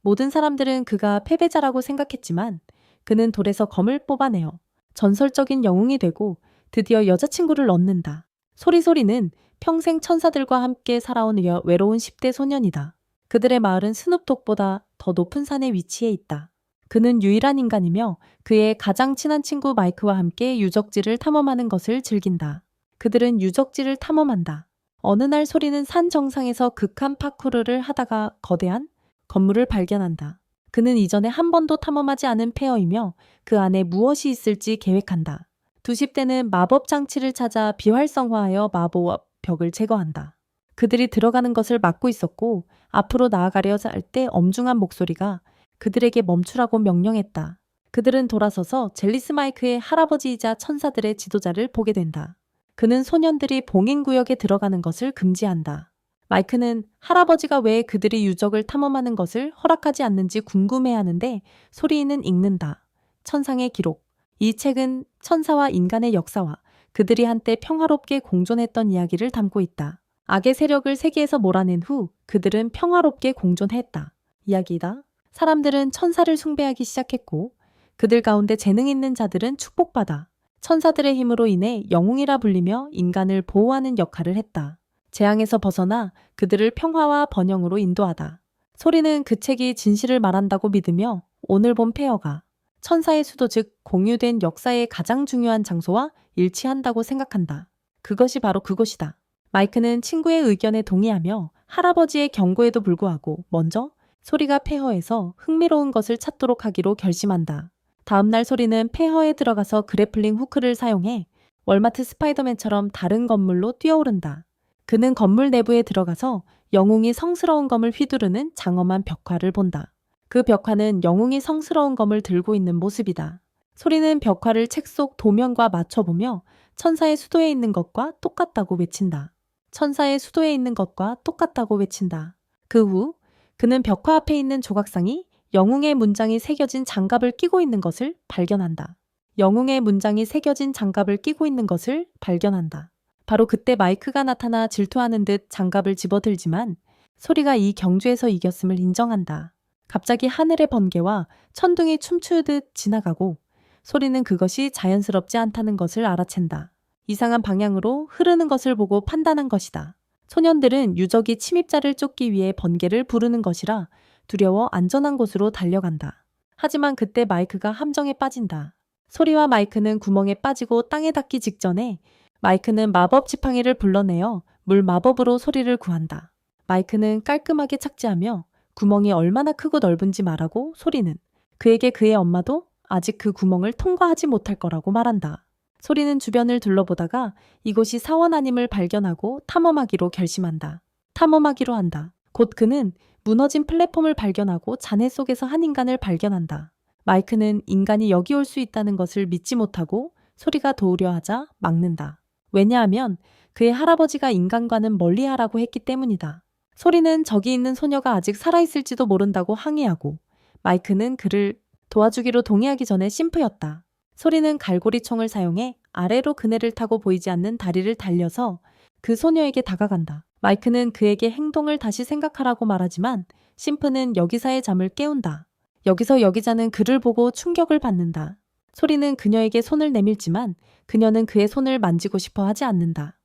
모든 사람들은 그가 패배자라고 생각했지만 그는 돌에서 검을 뽑아내어 전설적인 영웅이 되고 드디어 여자친구를 얻는다. 소리소리는 평생 천사들과 함께 살아온 외로운 10대 소년이다. 그들의 마을은 스눕독보다 더 높은 산에 위치해 있다. 그는 유일한 인간이며 그의 가장 친한 친구 마이크와 함께 유적지를 탐험하는 것을 즐긴다. 그들은 유적지를 탐험한다. 어느 날 소리는 산 정상에서 극한 파쿠르를 하다가 거대한 건물을 발견한다. 그는 이전에 한 번도 탐험하지 않은 폐허이며 그 안에 무엇이 있을지 계획한다. 두 10대는 마법 장치를 찾아 비활성화하여 마법 벽을 제거한다. 그들이 들어가는 것을 막고 있었고 앞으로 나아가려 할 때 엄중한 목소리가 그들에게 멈추라고 명령했다. 그들은 돌아서서 젤리스 마이크의 할아버지이자 천사들의 지도자를 보게 된다. 그는 소년들이 봉인구역에 들어가는 것을 금지한다. 마이크는 할아버지가 왜 그들이 유적을 탐험하는 것을 허락하지 않는지 궁금해하는데 소리는 읽는다. 천상의 기록. 이 책은 천사와 인간의 역사와 그들이 한때 평화롭게 공존했던 이야기를 담고 있다. 악의 세력을 세계에서 몰아낸 후 그들은 평화롭게 공존했다. 이야기다. 사람들은 천사를 숭배하기 시작했고 그들 가운데 재능 있는 자들은 축복받아 천사들의 힘으로 인해 영웅이라 불리며 인간을 보호하는 역할을 했다. 재앙에서 벗어나 그들을 평화와 번영으로 인도하다. 소리는 그 책이 진실을 말한다고 믿으며 오늘 본 폐허가 천사의 수도 즉 공유된 역사의 가장 중요한 장소와 일치한다고 생각한다. 그것이 바로 그곳이다. 마이크는 친구의 의견에 동의하며 할아버지의 경고에도 불구하고 먼저 소리가 폐허에서 흥미로운 것을 찾도록 하기로 결심한다. 다음날 소리는 폐허에 들어가서 그래플링 후크를 사용해 월마트 스파이더맨처럼 다른 건물로 뛰어오른다. 그는 건물 내부에 들어가서 영웅이 성스러운 검을 휘두르는 장엄한 벽화를 본다. 그 벽화는 영웅이 성스러운 검을 들고 있는 모습이다. 소리는 벽화를 책 속 도면과 맞춰보며 천사의 수도에 있는 것과 똑같다고 외친다. 천사의 수도에 있는 것과 똑같다고 외친다. 그 후 그는 벽화 앞에 있는 조각상이 영웅의 문장이 새겨진 장갑을 끼고 있는 것을 발견한다. 영웅의 문장이 새겨진 장갑을 끼고 있는 것을 발견한다. 바로 그때 마이크가 나타나 질투하는 듯 장갑을 집어들지만 소리가 이 경주에서 이겼음을 인정한다. 갑자기 하늘의 번개와 천둥이 춤추듯 지나가고 소리는 그것이 자연스럽지 않다는 것을 알아챈다. 이상한 방향으로 흐르는 것을 보고 판단한 것이다. 소년들은 유적이 침입자를 쫓기 위해 번개를 부르는 것이라 두려워 안전한 곳으로 달려간다. 하지만 그때 마이크가 함정에 빠진다. 소리와 마이크는 구멍에 빠지고 땅에 닿기 직전에 마이크는 마법 지팡이를 불러내어 물 마법으로 소리를 구한다. 마이크는 깔끔하게 착지하며 구멍이 얼마나 크고 넓은지 말하고 소리는 그에게 그의 엄마도 아직 그 구멍을 통과하지 못할 거라고 말한다. 소리는 주변을 둘러보다가 이곳이 사원 아님을 발견하고 탐험하기로 결심한다. 탐험하기로 한다. 곧 그는 무너진 플랫폼을 발견하고 잔해 속에서 한 인간을 발견한다. 마이크는 인간이 여기 올 수 있다는 것을 믿지 못하고 소리가 도우려 하자 막는다. 왜냐하면 그의 할아버지가 인간과는 멀리하라고 했기 때문이다. 소리는 저기 있는 소녀가 아직 살아있을지도 모른다고 항의하고 마이크는 그를 도와주기로 동의하기 전에 심프였다. 소리는 갈고리총을 사용해 아래로 그네를 타고 보이지 않는 다리를 달려서 그 소녀에게 다가간다. 마이크는 그에게 행동을 다시 생각하라고 말하지만 심프는 여기사의 잠을 깨운다. 여기서 여기자는 그를 보고 충격을 받는다. 소리는 그녀에게 손을 내밀지만 그녀는 그의 손을 만지고 싶어 하지 않는다.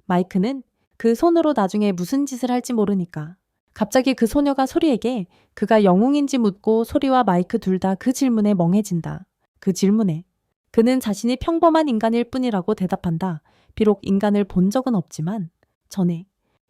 마이크는 그 손으로 나중에 무슨 짓을 할지 모르니까. 갑자기 그 소녀가 소리에게 그가 영웅인지 묻고 소리와 마이크 둘 다 그 질문에 멍해진다. 그 질문에 그는 자신이 평범한 인간일 뿐이라고 대답한다. 비록 인간을 본 적은 없지만 전에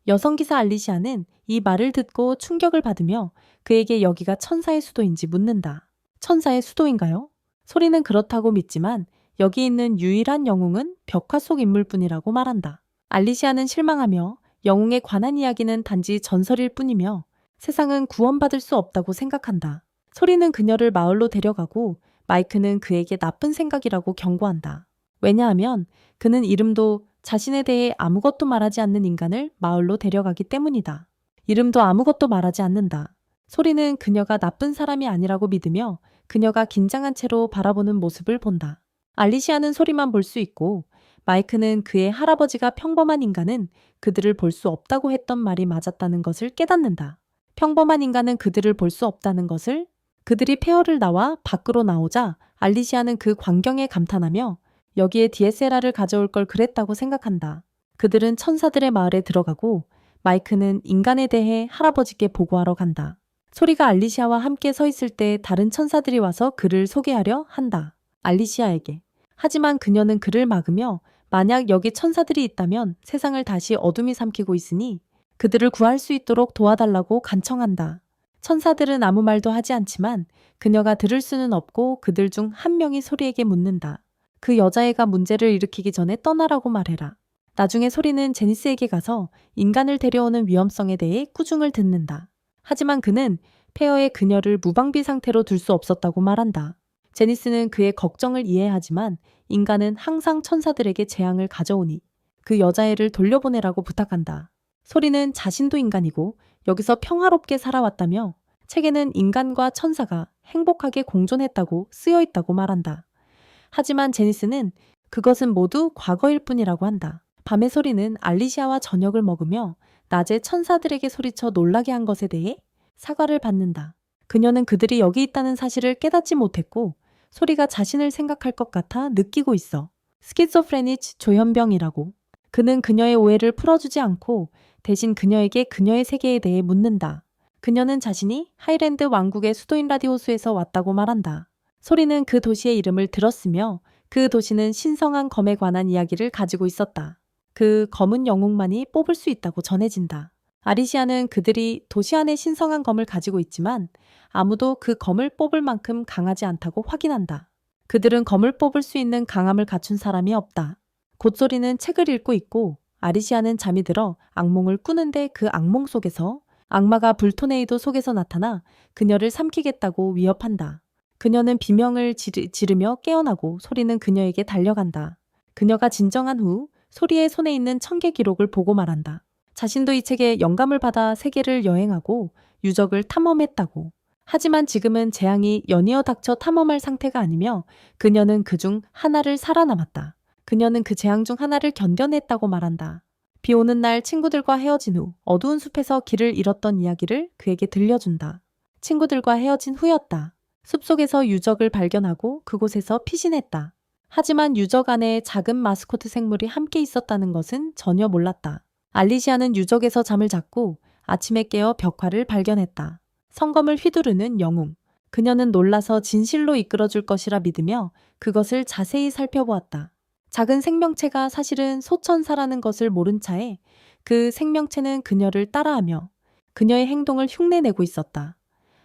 여성기사 알리시아는 이 말을 듣고 충격을 받으며 그에게 여기가 천사의 수도인지 묻는다. 천사의 수도인가요? 소리는 그렇다고 믿지만 여기 있는 유일한 영웅은 벽화 속 인물뿐이라고 말한다. 알리시아는 실망하며 영웅에 관한 이야기는 단지 전설일 뿐이며 세상은 구원받을 수 없다고 생각한다. 소리는 그녀를 마을로 데려가고 마이크는 그에게 나쁜 생각이라고 경고한다. 왜냐하면 그는 이름도 자신에 대해 아무것도 말하지 않는 인간을 마을로 데려가기 때문이다. 이름도 아무것도 말하지 않는다. 소리는 그녀가 나쁜 사람이 아니라고 믿으며 그녀가 긴장한 채로 바라보는 모습을 본다. 알리시아는 소리만 볼 수 있고 마이크는 그의 할아버지가 평범한 인간은 그들을 볼 수 없다고 했던 말이 맞았다는 것을 깨닫는다. 평범한 인간은 그들을 볼 수 없다는 것을. 그들이 폐허를 나와 밖으로 나오자 알리시아는 그 광경에 감탄하며 여기에 DSLR을 가져올 걸 그랬다고 생각한다. 그들은 천사들의 마을에 들어가고 마이크는 인간에 대해 할아버지께 보고하러 간다. 소리가 알리시아와 함께 서 있을 때 다른 천사들이 와서 그를 소개하려 한다. 알리시아에게. 하지만 그녀는 그를 막으며 만약 여기 천사들이 있다면 세상을 다시 어둠이 삼키고 있으니 그들을 구할 수 있도록 도와달라고 간청한다. 천사들은 아무 말도 하지 않지만 그녀가 들을 수는 없고 그들 중 한 명이 소리에게 묻는다. 그 여자애가 문제를 일으키기 전에 떠나라고 말해라. 나중에 소리는 제니스에게 가서 인간을 데려오는 위험성에 대해 꾸중을 듣는다. 하지만 그는 폐허의 그녀를 무방비 상태로 둘 수 없었다고 말한다. 제니스는 그의 걱정을 이해하지만 인간은 항상 천사들에게 재앙을 가져오니 그 여자애를 돌려보내라고 부탁한다. 소리는 자신도 인간이고 여기서 평화롭게 살아왔다며 책에는 인간과 천사가 행복하게 공존했다고 쓰여 있다고 말한다. 하지만 제니스는 그것은 모두 과거일 뿐이라고 한다. 밤의 소리는 알리시아와 저녁을 먹으며 낮에 천사들에게 소리쳐 놀라게 한 것에 대해 사과를 받는다. 그녀는 그들이 여기 있다는 사실을 깨닫지 못했고 소리가 자신을 생각할 것 같아 느끼고 있어. 스키조프레니치 조현병이라고. 그는 그녀의 오해를 풀어주지 않고 대신 그녀에게 그녀의 세계에 대해 묻는다. 그녀는 자신이 하이랜드 왕국의 수도인 라디오스에서 왔다고 말한다. 소리는 그 도시의 이름을 들었으며 그 도시는 신성한 검에 관한 이야기를 가지고 있었다. 그 검은 영웅만이 뽑을 수 있다고 전해진다. 아리시아는 그들이 도시 안에 신성한 검을 가지고 있지만 아무도 그 검을 뽑을 만큼 강하지 않다고 확인한다. 그들은 검을 뽑을 수 있는 강함을 갖춘 사람이 없다. 곶소리는 책을 읽고 있고 아리시아는 잠이 들어 악몽을 꾸는데 그 악몽 속에서 악마가 불토네이도 속에서 나타나 그녀를 삼키겠다고 위협한다. 그녀는 비명을 지르며 깨어나고 소리는 그녀에게 달려간다. 그녀가 진정한 후 소리의 손에 있는 천개 기록을 보고 말한다. 자신도 이 책에 영감을 받아 세계를 여행하고 유적을 탐험했다고. 하지만 지금은 재앙이 연이어 닥쳐 탐험할 상태가 아니며 그녀는 그중 하나를 살아남았다. 그녀는 그 재앙 중 하나를 견뎌냈다고 말한다. 비 오는 날 친구들과 헤어진 후 어두운 숲에서 길을 잃었던 이야기를 그에게 들려준다. 친구들과 헤어진 후였다. 숲속에서 유적을 발견하고 그곳에서 피신했다. 하지만 유적 안에 작은 마스코트 생물이 함께 있었다는 것은 전혀 몰랐다. 알리시아는 유적에서 잠을 잤고 아침에 깨어 벽화를 발견했다. 성검을 휘두르는 영웅. 그녀는 놀라서 진실로 이끌어줄 것이라 믿으며 그것을 자세히 살펴보았다. 작은 생명체가 사실은 소천사라는 것을 모른 차에 그 생명체는 그녀를 따라하며 그녀의 행동을 흉내내고 있었다.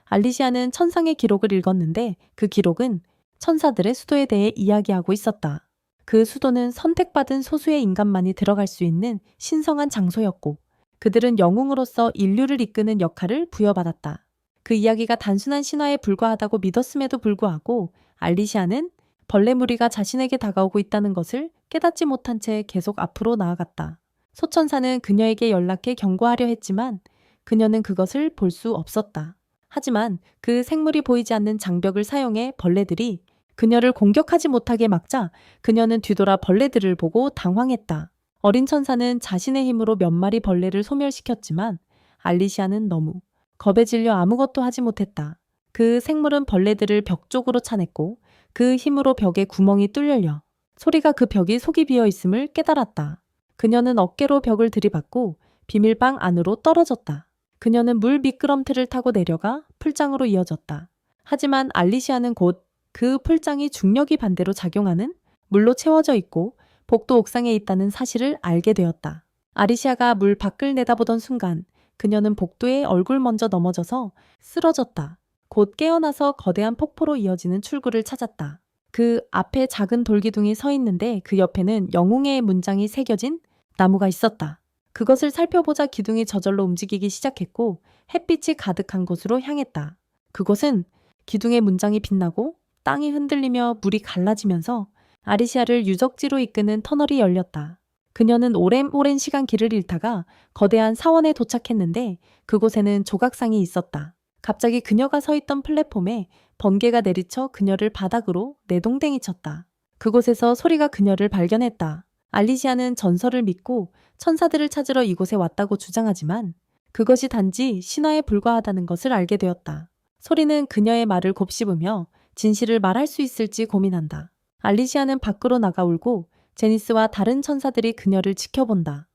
알리시아는 천상의 기록을 읽었는데 그 기록은 천사들의 수도에 대해 이야기하고 있었다. 그 수도는 선택받은 소수의 인간만이 들어갈 수 있는 신성한 장소였고 그들은 영웅으로서 인류를 이끄는 역할을 부여받았다. 그 이야기가 단순한 신화에 불과하다고 믿었음에도 불구하고 알리시아는 벌레 무리가 자신에게 다가오고 있다는 것을 깨닫지 못한 채 계속 앞으로 나아갔다. 소천사는 그녀에게 연락해 경고하려 했지만 그녀는 그것을 볼 수 없었다. 하지만 그 생물이 보이지 않는 장벽을 사용해 벌레들이 그녀를 공격하지 못하게 막자 그녀는 뒤돌아 벌레들을 보고 당황했다. 어린 천사는 자신의 힘으로 몇 마리 벌레를 소멸시켰지만 알리시아는 너무 겁에 질려 아무것도 하지 못했다. 그 생물은 벌레들을 벽 쪽으로 차냈고 그 힘으로 벽에 구멍이 뚫려 소리가 그 벽이 속이 비어 있음을 깨달았다. 그녀는 어깨로 벽을 들이받고 비밀방 안으로 떨어졌다. 그녀는 물 미끄럼틀을 타고 내려가 풀장으로 이어졌다. 하지만 알리시아는 곧 그 풀장이 중력이 반대로 작용하는 물로 채워져 있고 복도 옥상에 있다는 사실을 알게 되었다. 아리시아가 물 밖을 내다보던 순간 그녀는 복도에 얼굴 먼저 넘어져서 쓰러졌다. 곧 깨어나서 거대한 폭포로 이어지는 출구를 찾았다. 그 앞에 작은 돌기둥이 서 있는데 그 옆에는 영웅의 문장이 새겨진 나무가 있었다. 그것을 살펴보자 기둥이 저절로 움직이기 시작했고 햇빛이 가득한 곳으로 향했다. 그곳은 기둥의 문장이 빛나고 땅이 흔들리며 물이 갈라지면서 아리시아를 유적지로 이끄는 터널이 열렸다. 그녀는 오랜 시간 길을 잃다가 거대한 사원에 도착했는데 그곳에는 조각상이 있었다. 갑자기 그녀가 서 있던 플랫폼에 번개가 내리쳐 그녀를 바닥으로 내동댕이 쳤다. 그곳에서 소리가 그녀를 발견했다. 알리시아는 전설을 믿고 천사들을 찾으러 이곳에 왔다고 주장하지만 그것이 단지 신화에 불과하다는 것을 알게 되었다. 소리는 그녀의 말을 곱씹으며 진실을 말할 수 있을지 고민한다. 알리시아는 밖으로 나가 울고 제니스와 다른 천사들이 그녀를 지켜본다.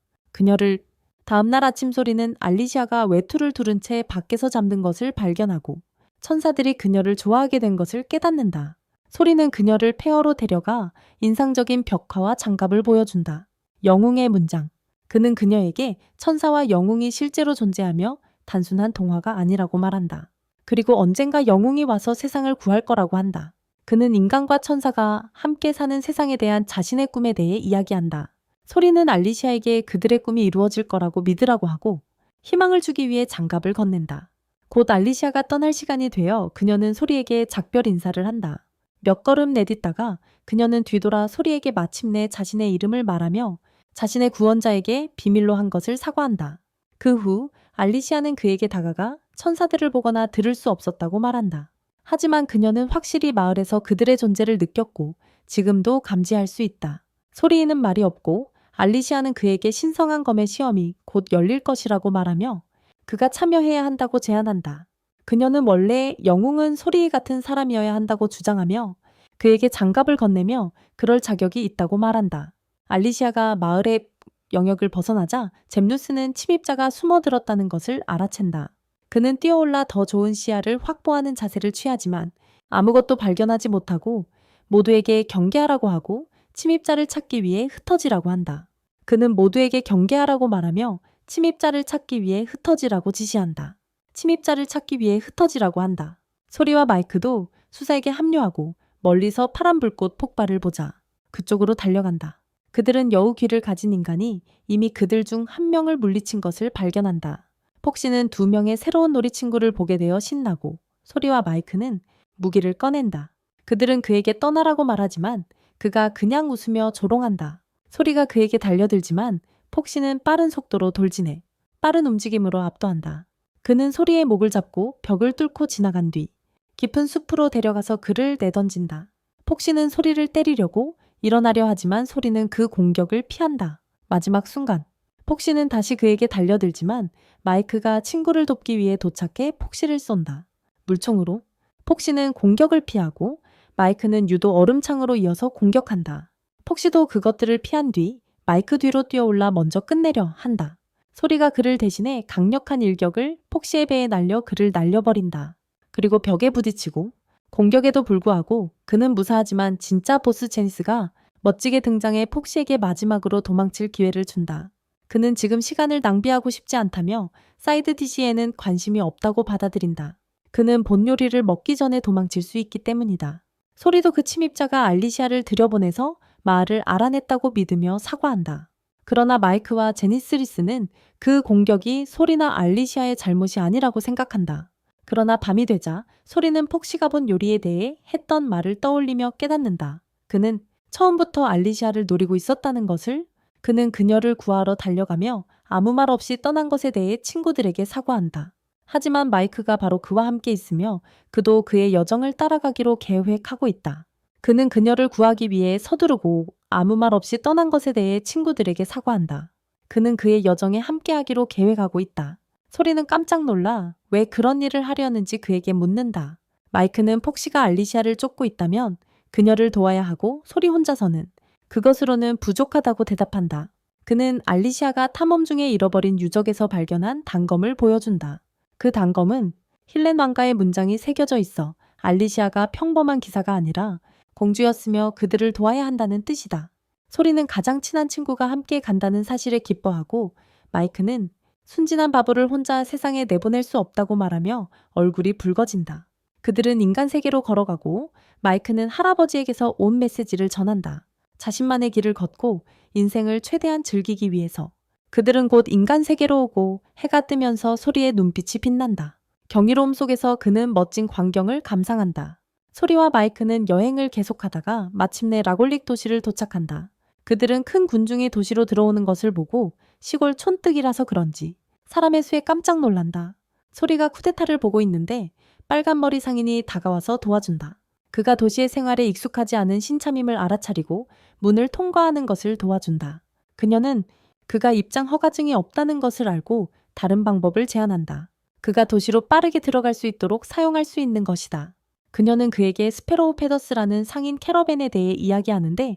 다음날 아침 소리는 알리시아가 외투를 두른 채 밖에서 잠든 것을 발견하고 천사들이 그녀를 좋아하게 된 것을 깨닫는다. 소리는 그녀를 폐허로 데려가 인상적인 벽화와 장갑을 보여준다. 영웅의 문장. 그는 그녀에게 천사와 영웅이 실제로 존재하며 단순한 동화가 아니라고 말한다. 그리고 언젠가 영웅이 와서 세상을 구할 거라고 한다. 그는 인간과 천사가 함께 사는 세상에 대한 자신의 꿈에 대해 이야기한다. 소리는 알리시아에게 그들의 꿈이 이루어질 거라고 믿으라고 하고 희망을 주기 위해 장갑을 건넨다. 곧 알리시아가 떠날 시간이 되어 그녀는 소리에게 작별 인사를 한다. 몇 걸음 내딛다가 그녀는 뒤돌아 소리에게 마침내 자신의 이름을 말하며 자신의 구원자에게 비밀로 한 것을 사과한다. 그 후 알리시아는 그에게 다가가 천사들을 보거나 들을 수 없었다고 말한다. 하지만 그녀는 확실히 마을에서 그들의 존재를 느꼈고 지금도 감지할 수 있다. 소리에는 말이 없고 알리시아는 그에게 신성한 검의 시험이 곧 열릴 것이라고 말하며 그가 참여해야 한다고 제안한다. 그녀는 원래 영웅은 소리 같은 사람이어야 한다고 주장하며 그에게 장갑을 건네며 그럴 자격이 있다고 말한다. 알리시아가 마을의 영역을 벗어나자 잼누스는 침입자가 숨어들었다는 것을 알아챈다. 그는 뛰어올라 더 좋은 시야를 확보하는 자세를 취하지만 아무것도 발견하지 못하고 모두에게 경계하라고 하고 침입자를 찾기 위해 흩어지라고 한다. 그는 모두에게 경계하라고 말하며 침입자를 찾기 위해 흩어지라고 지시한다. 침입자를 찾기 위해 흩어지라고 한다. 소리와 마이크도 수사에게 합류하고 멀리서 파란 불꽃 폭발을 보자 그쪽으로 달려간다. 그들은 여우 귀를 가진 인간이 이미 그들 중 한 명을 물리친 것을 발견한다. 폭시는 2명의 새로운 놀이친구를 보게 되어 신나고 소리와 마이크는 무기를 꺼낸다. 그들은 그에게 떠나라고 말하지만 그가 그냥 웃으며 조롱한다. 소리가 그에게 달려들지만 폭시는 빠른 속도로 돌진해 빠른 움직임으로 압도한다. 그는 소리의 목을 잡고 벽을 뚫고 지나간 뒤 깊은 숲으로 데려가서 그를 내던진다. 폭시는 소리를 때리려고 일어나려 하지만 소리는 그 공격을 피한다. 마지막 순간 폭시는 다시 그에게 달려들지만 마이크가 친구를 돕기 위해 도착해 폭시를 쏜다. 물총으로 폭시는 공격을 피하고 마이크는 유도 얼음창으로 이어서 공격한다. 폭시도 그것들을 피한 뒤 마이크 뒤로 뛰어올라 먼저 끝내려 한다. 소리가 그를 대신해 강력한 일격을 폭시의 배에 날려 그를 날려버린다. 그리고 벽에 부딪히고 공격에도 불구하고 그는 무사하지만 진짜 보스 제니스가 멋지게 등장해 폭시에게 마지막으로 도망칠 기회를 준다. 그는 지금 시간을 낭비하고 싶지 않다며 사이드 디시에는 관심이 없다고 받아들인다. 그는 본 요리를 먹기 전에 도망칠 수 있기 때문이다. 소리도 그 침입자가 알리시아를 들여보내서 마을을 알아냈다고 믿으며 사과한다. 그러나 마이크와 제니스리스는 그 공격이 소리나 알리시아의 잘못이 아니라고 생각한다. 그러나 밤이 되자 소리는 폭시가 본 요리에 대해 했던 말을 떠올리며 깨닫는다. 그는 처음부터 알리시아를 노리고 있었다는 것을. 그는 그녀를 구하러 달려가며 아무 말 없이 떠난 것에 대해 친구들에게 사과한다. 하지만 마이크가 바로 그와 함께 있으며 그도 그의 여정을 따라가기로 계획하고 있다. 그는 그녀를 구하기 위해 서두르고 아무 말 없이 떠난 것에 대해 친구들에게 사과한다. 그는 그의 여정에 함께하기로 계획하고 있다. 소리는 깜짝 놀라 왜 그런 일을 하려는지 그에게 묻는다. 마이크는 폭시가 알리시아를 쫓고 있다면 그녀를 도와야 하고 소리 혼자서는 그것으로는 부족하다고 대답한다. 그는 알리시아가 탐험 중에 잃어버린 유적에서 발견한 단검을 보여준다. 그 단검은 힐렌 왕가의 문장이 새겨져 있어 알리시아가 평범한 기사가 아니라 공주였으며 그들을 도와야 한다는 뜻이다. 소리는 가장 친한 친구가 함께 간다는 사실에 기뻐하고 마이크는 순진한 바보를 혼자 세상에 내보낼 수 없다고 말하며 얼굴이 붉어진다. 그들은 인간 세계로 걸어가고 마이크는 할아버지에게서 온 메시지를 전한다. 자신만의 길을 걷고 인생을 최대한 즐기기 위해서. 그들은 곧 인간 세계로 오고 해가 뜨면서 소리의 눈빛이 빛난다. 경이로움 속에서 그는 멋진 광경을 감상한다. 소리와 마이크는 여행을 계속하다가 마침내 라골릭 도시를 도착한다. 그들은 큰 군중이 도시로 들어오는 것을 보고 시골 촌뜨기라서 그런지 사람의 수에 깜짝 놀란다. 소리가 쿠데타를 보고 있는데 빨간 머리 상인이 다가와서 도와준다. 그가 도시의 생활에 익숙하지 않은 신참임을 알아차리고 문을 통과하는 것을 도와준다. 그녀는 그가 입장 허가증이 없다는 것을 알고 다른 방법을 제안한다. 그가 도시로 빠르게 들어갈 수 있도록 사용할 수 있는 것이다. 그녀는 그에게 스페로우 페더스라는 상인 캐러밴에 대해 이야기하는데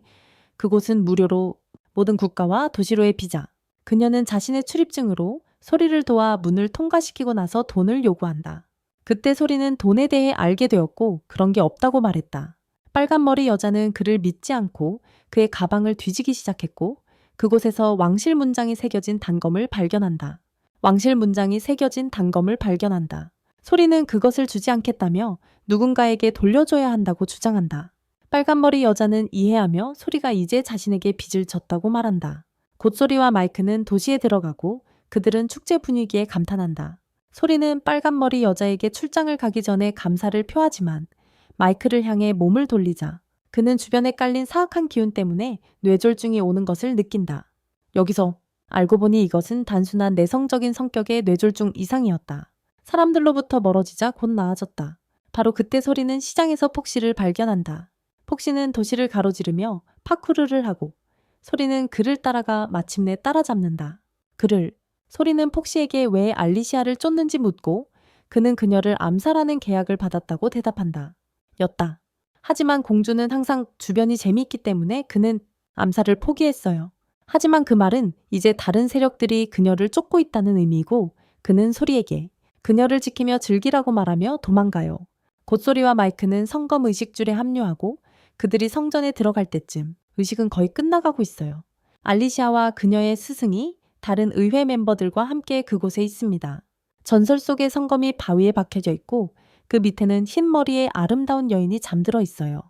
그곳은 무료로 모든 국가와 도시로의 비자. 그녀는 자신의 출입증으로 소리를 도와 문을 통과시키고 나서 돈을 요구한다. 그때 소리는 돈에 대해 알게 되었고 그런 게 없다고 말했다. 빨간머리 여자는 그를 믿지 않고 그의 가방을 뒤지기 시작했고 그곳에서 왕실 문장이 새겨진 단검을 발견한다. 왕실 문장이 새겨진 단검을 발견한다. 소리는 그것을 주지 않겠다며 누군가에게 돌려줘야 한다고 주장한다. 빨간머리 여자는 이해하며 소리가 이제 자신에게 빚을 졌다고 말한다. 곶소리와 마이크는 도시에 들어가고 그들은 축제 분위기에 감탄한다. 소리는 빨간머리 여자에게 출장을 가기 전에 감사를 표하지만 마이크를 향해 몸을 돌리자 그는 주변에 깔린 사악한 기운 때문에 뇌졸중이 오는 것을 느낀다. 여기서 알고 보니 이것은 단순한 내성적인 성격의 뇌졸중 이상이었다. 사람들로부터 멀어지자 곧 나아졌다. 바로 그때 소리는 시장에서 폭시를 발견한다. 폭시는 도시를 가로지르며 파쿠르를 하고 소리는 그를 따라가 마침내 따라잡는다. 소리는 폭시에게 왜 알리시아를 쫓는지 묻고 그는 그녀를 암살하는 계약을 받았다고 대답한다. 였다. 하지만 공주는 항상 주변이 재미있기 때문에 그는 암살을 포기했어요. 하지만 그 말은 이제 다른 세력들이 그녀를 쫓고 있다는 의미이고 그는 소리에게 그녀를 지키며 즐기라고 말하며 도망가요. 곶소리와 마이크는 성검 의식줄에 합류하고 그들이 성전에 들어갈 때쯤 의식은 거의 끝나가고 있어요. 알리시아와 그녀의 스승이 다른 의회 멤버들과 함께 그곳에 있습니다. 전설 속의 성검이 바위에 박혀져 있고 그 밑에는 흰 머리의 아름다운 여인이 잠들어 있어요.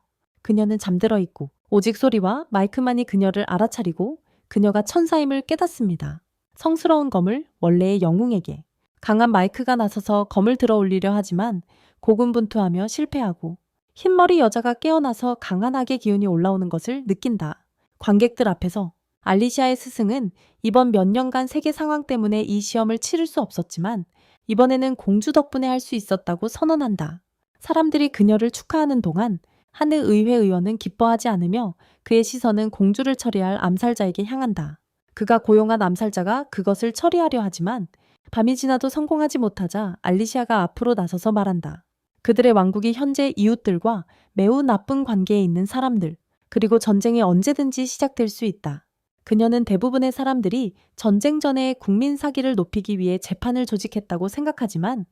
그녀는 잠들어 있고 오직 소리와 마이크만이 그녀를 알아차리고 그녀가 천사임을 깨닫습니다. 성스러운 검을 원래의 영웅에게. 강한 마이크가 나서서 검을 들어 올리려 하지만 고군분투하며 실패하고 흰머리 여자가 깨어나서 강한 악의 기운이 올라오는 것을 느낀다. 관객들 앞에서 알리시아의 스승은 이번 몇 년간 세계 상황 때문에 이 시험을 치를 수 없었지만 이번에는 공주 덕분에 할 수 있었다고 선언한다. 사람들이 그녀를 축하하는 동안 한 의회 의원은 기뻐하지 않으며 그의 시선은 공주를 처리할 암살자에게 향한다. 그가 고용한 암살자가 그것을 처리하려 하지만 밤이 지나도 성공하지 못하자 알리시아가 앞으로 나서서 말한다. 그들의 왕국이 현재 이웃들과 매우 나쁜 관계에 있는 사람들, 그리고 전쟁이 언제든지 시작될 수 있다. 그녀는 대부분의 사람들이 전쟁 전에 국민 사기를 높이기 위해 재판을 조직했다고 생각하지만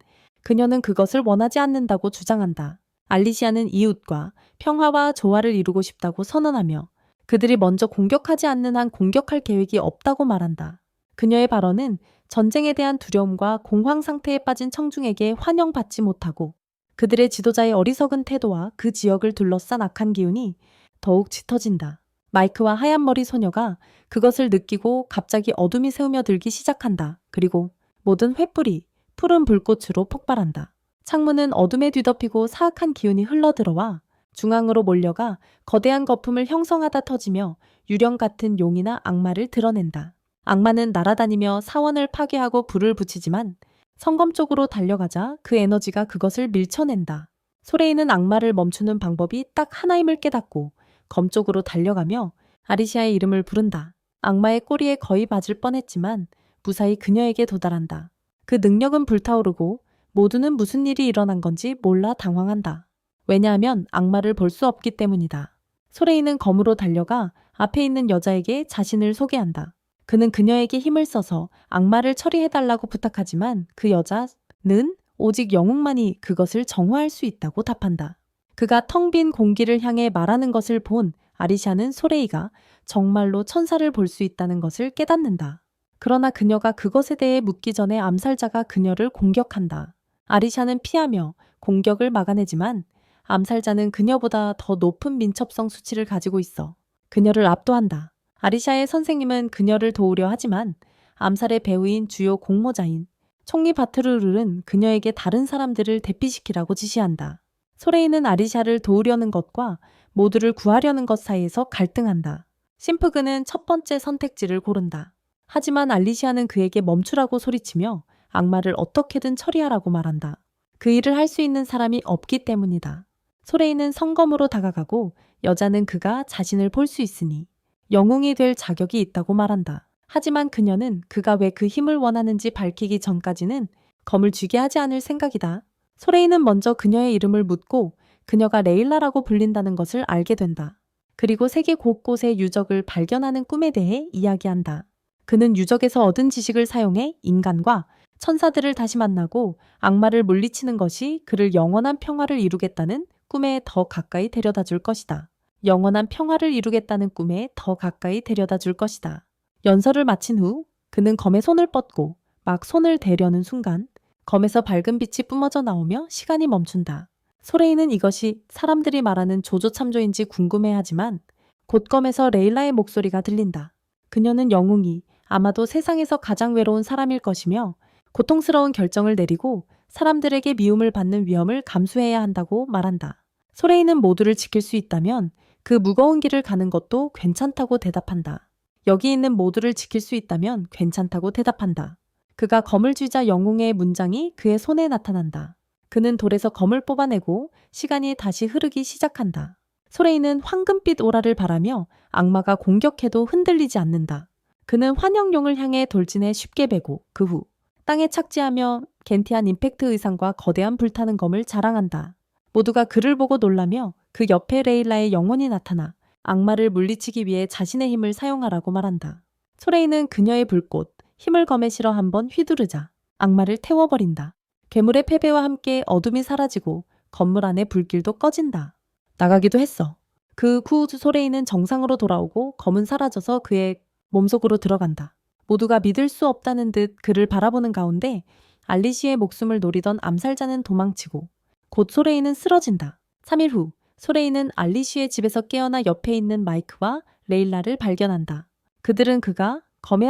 그녀는 그것을 원하지 않는다고 주장한다. 알리시아는 이웃과 평화와 조화를 이루고 싶다고 선언하며 그들이 먼저 공격하지 않는 한 공격할 계획이 없다고 말한다. 그녀의 발언은 전쟁에 대한 두려움과 공황 상태에 빠진 청중에게 환영받지 못하고 그들의 지도자의 어리석은 태도와 그 지역을 둘러싼 악한 기운이 더욱 짙어진다. 마이크와 하얀 머리 소녀가 그것을 느끼고 갑자기 어둠이 새우며 들기 시작한다. 그리고 모든 횃불이 푸른 불꽃으로 폭발한다. 창문은 어둠에 뒤덮이고 사악한 기운이 흘러들어와 중앙으로 몰려가 거대한 거품을 형성하다 터지며 유령 같은 용이나 악마를 드러낸다. 악마는 날아다니며 사원을 파괴하고 불을 붙이지만 성검 쪽으로 달려가자 그 에너지가 그것을 밀쳐낸다. 소레이는 악마를 멈추는 방법이 딱 하나임을 깨닫고 검 쪽으로 달려가며 아리시아의 이름을 부른다. 악마의 꼬리에 거의 맞을 뻔했지만 무사히 그녀에게 도달한다. 그 능력은 불타오르고 모두는 무슨 일이 일어난 건지 몰라 당황한다. 왜냐하면 악마를 볼 수 없기 때문이다. 소레이는 검으로 달려가 앞에 있는 여자에게 자신을 소개한다. 그는 그녀에게 힘을 써서 악마를 처리해달라고 부탁하지만 그 여자는 오직 영웅만이 그것을 정화할 수 있다고 답한다. 그가 텅 빈 공기를 향해 말하는 것을 본 아리샤는 소레이가 정말로 천사를 볼 수 있다는 것을 깨닫는다. 그러나 그녀가 그것에 대해 묻기 전에 암살자가 그녀를 공격한다. 아리샤는 피하며 공격을 막아내지만 암살자는 그녀보다 더 높은 민첩성 수치를 가지고 있어 그녀를 압도한다. 아리샤의 선생님은 그녀를 도우려 하지만 암살의 배후인 주요 공모자인 총리 바트르르는 그녀에게 다른 사람들을 대피시키라고 지시한다. 소레이는 아리샤를 도우려는 것과 모두를 구하려는 것 사이에서 갈등한다. 심프그는 첫 번째 선택지를 고른다. 하지만 알리시아는 그에게 멈추라고 소리치며 악마를 어떻게든 처리하라고 말한다. 그 일을 할 수 있는 사람이 없기 때문이다. 소레이는 성검으로 다가가고 여자는 그가 자신을 볼 수 있으니 영웅이 될 자격이 있다고 말한다. 하지만 그녀는 그가 왜 그 힘을 원하는지 밝히기 전까지는 검을 쥐게 하지 않을 생각이다. 소레이는 먼저 그녀의 이름을 묻고 그녀가 레일라라고 불린다는 것을 알게 된다. 그리고 세계 곳곳의 유적을 발견하는 꿈에 대해 이야기한다. 그는 유적에서 얻은 지식을 사용해 인간과 천사들을 다시 만나고 악마를 물리치는 것이 그를 영원한 평화를 이루겠다는 꿈에 더 가까이 데려다 줄 것이다. 영원한 평화를 이루겠다는 꿈에 더 가까이 데려다 줄 것이다. 연설을 마친 후 그는 검에 손을 뻗고 막 손을 대려는 순간 검에서 밝은 빛이 뿜어져 나오며 시간이 멈춘다. 소레이는 이것이 사람들이 말하는 조조참조인지 궁금해하지만 곧 검에서 레일라의 목소리가 들린다. 그녀는 영웅이 아마도 세상에서 가장 외로운 사람일 것이며 고통스러운 결정을 내리고 사람들에게 미움을 받는 위험을 감수해야 한다고 말한다. 소레이는 모두를 지킬 수 있다면 그 무거운 길을 가는 것도 괜찮다고 대답한다. 여기 있는 모두를 지킬 수 있다면 괜찮다고 대답한다. 그가 검을 쥐자 영웅의 문장이 그의 손에 나타난다. 그는 돌에서 검을 뽑아내고 시간이 다시 흐르기 시작한다. 소레이는 황금빛 오라를 바라며 악마가 공격해도 흔들리지 않는다. 그는 환영용을 향해 돌진해 쉽게 베고 그 후 땅에 착지하며 겐티한 임팩트 의상과 거대한 불타는 검을 자랑한다. 모두가 그를 보고 놀라며 그 옆에 레일라의 영혼이 나타나 악마를 물리치기 위해 자신의 힘을 사용하라고 말한다. 소레이는 그녀의 불꽃, 힘을 검에 실어 한번 휘두르자 악마를 태워버린다. 괴물의 패배와 함께 어둠이 사라지고 건물 안의 불길도 꺼진다. 나가기도 했어. 그 후 소레이는 정상으로 돌아오고 검은 사라져서 그의 몸속으로 들어간다. 모두가 믿을 수 없다는 듯 그를 바라보는 가운데 알리시의 목숨을 노리던 암살자는 도망치고 곧 소레이는 쓰러진다. 3일 후 소레이는 알리시의 집에서 깨어나 옆에 있는 마이크와 레일라를 발견한다. 그들은 그가 검의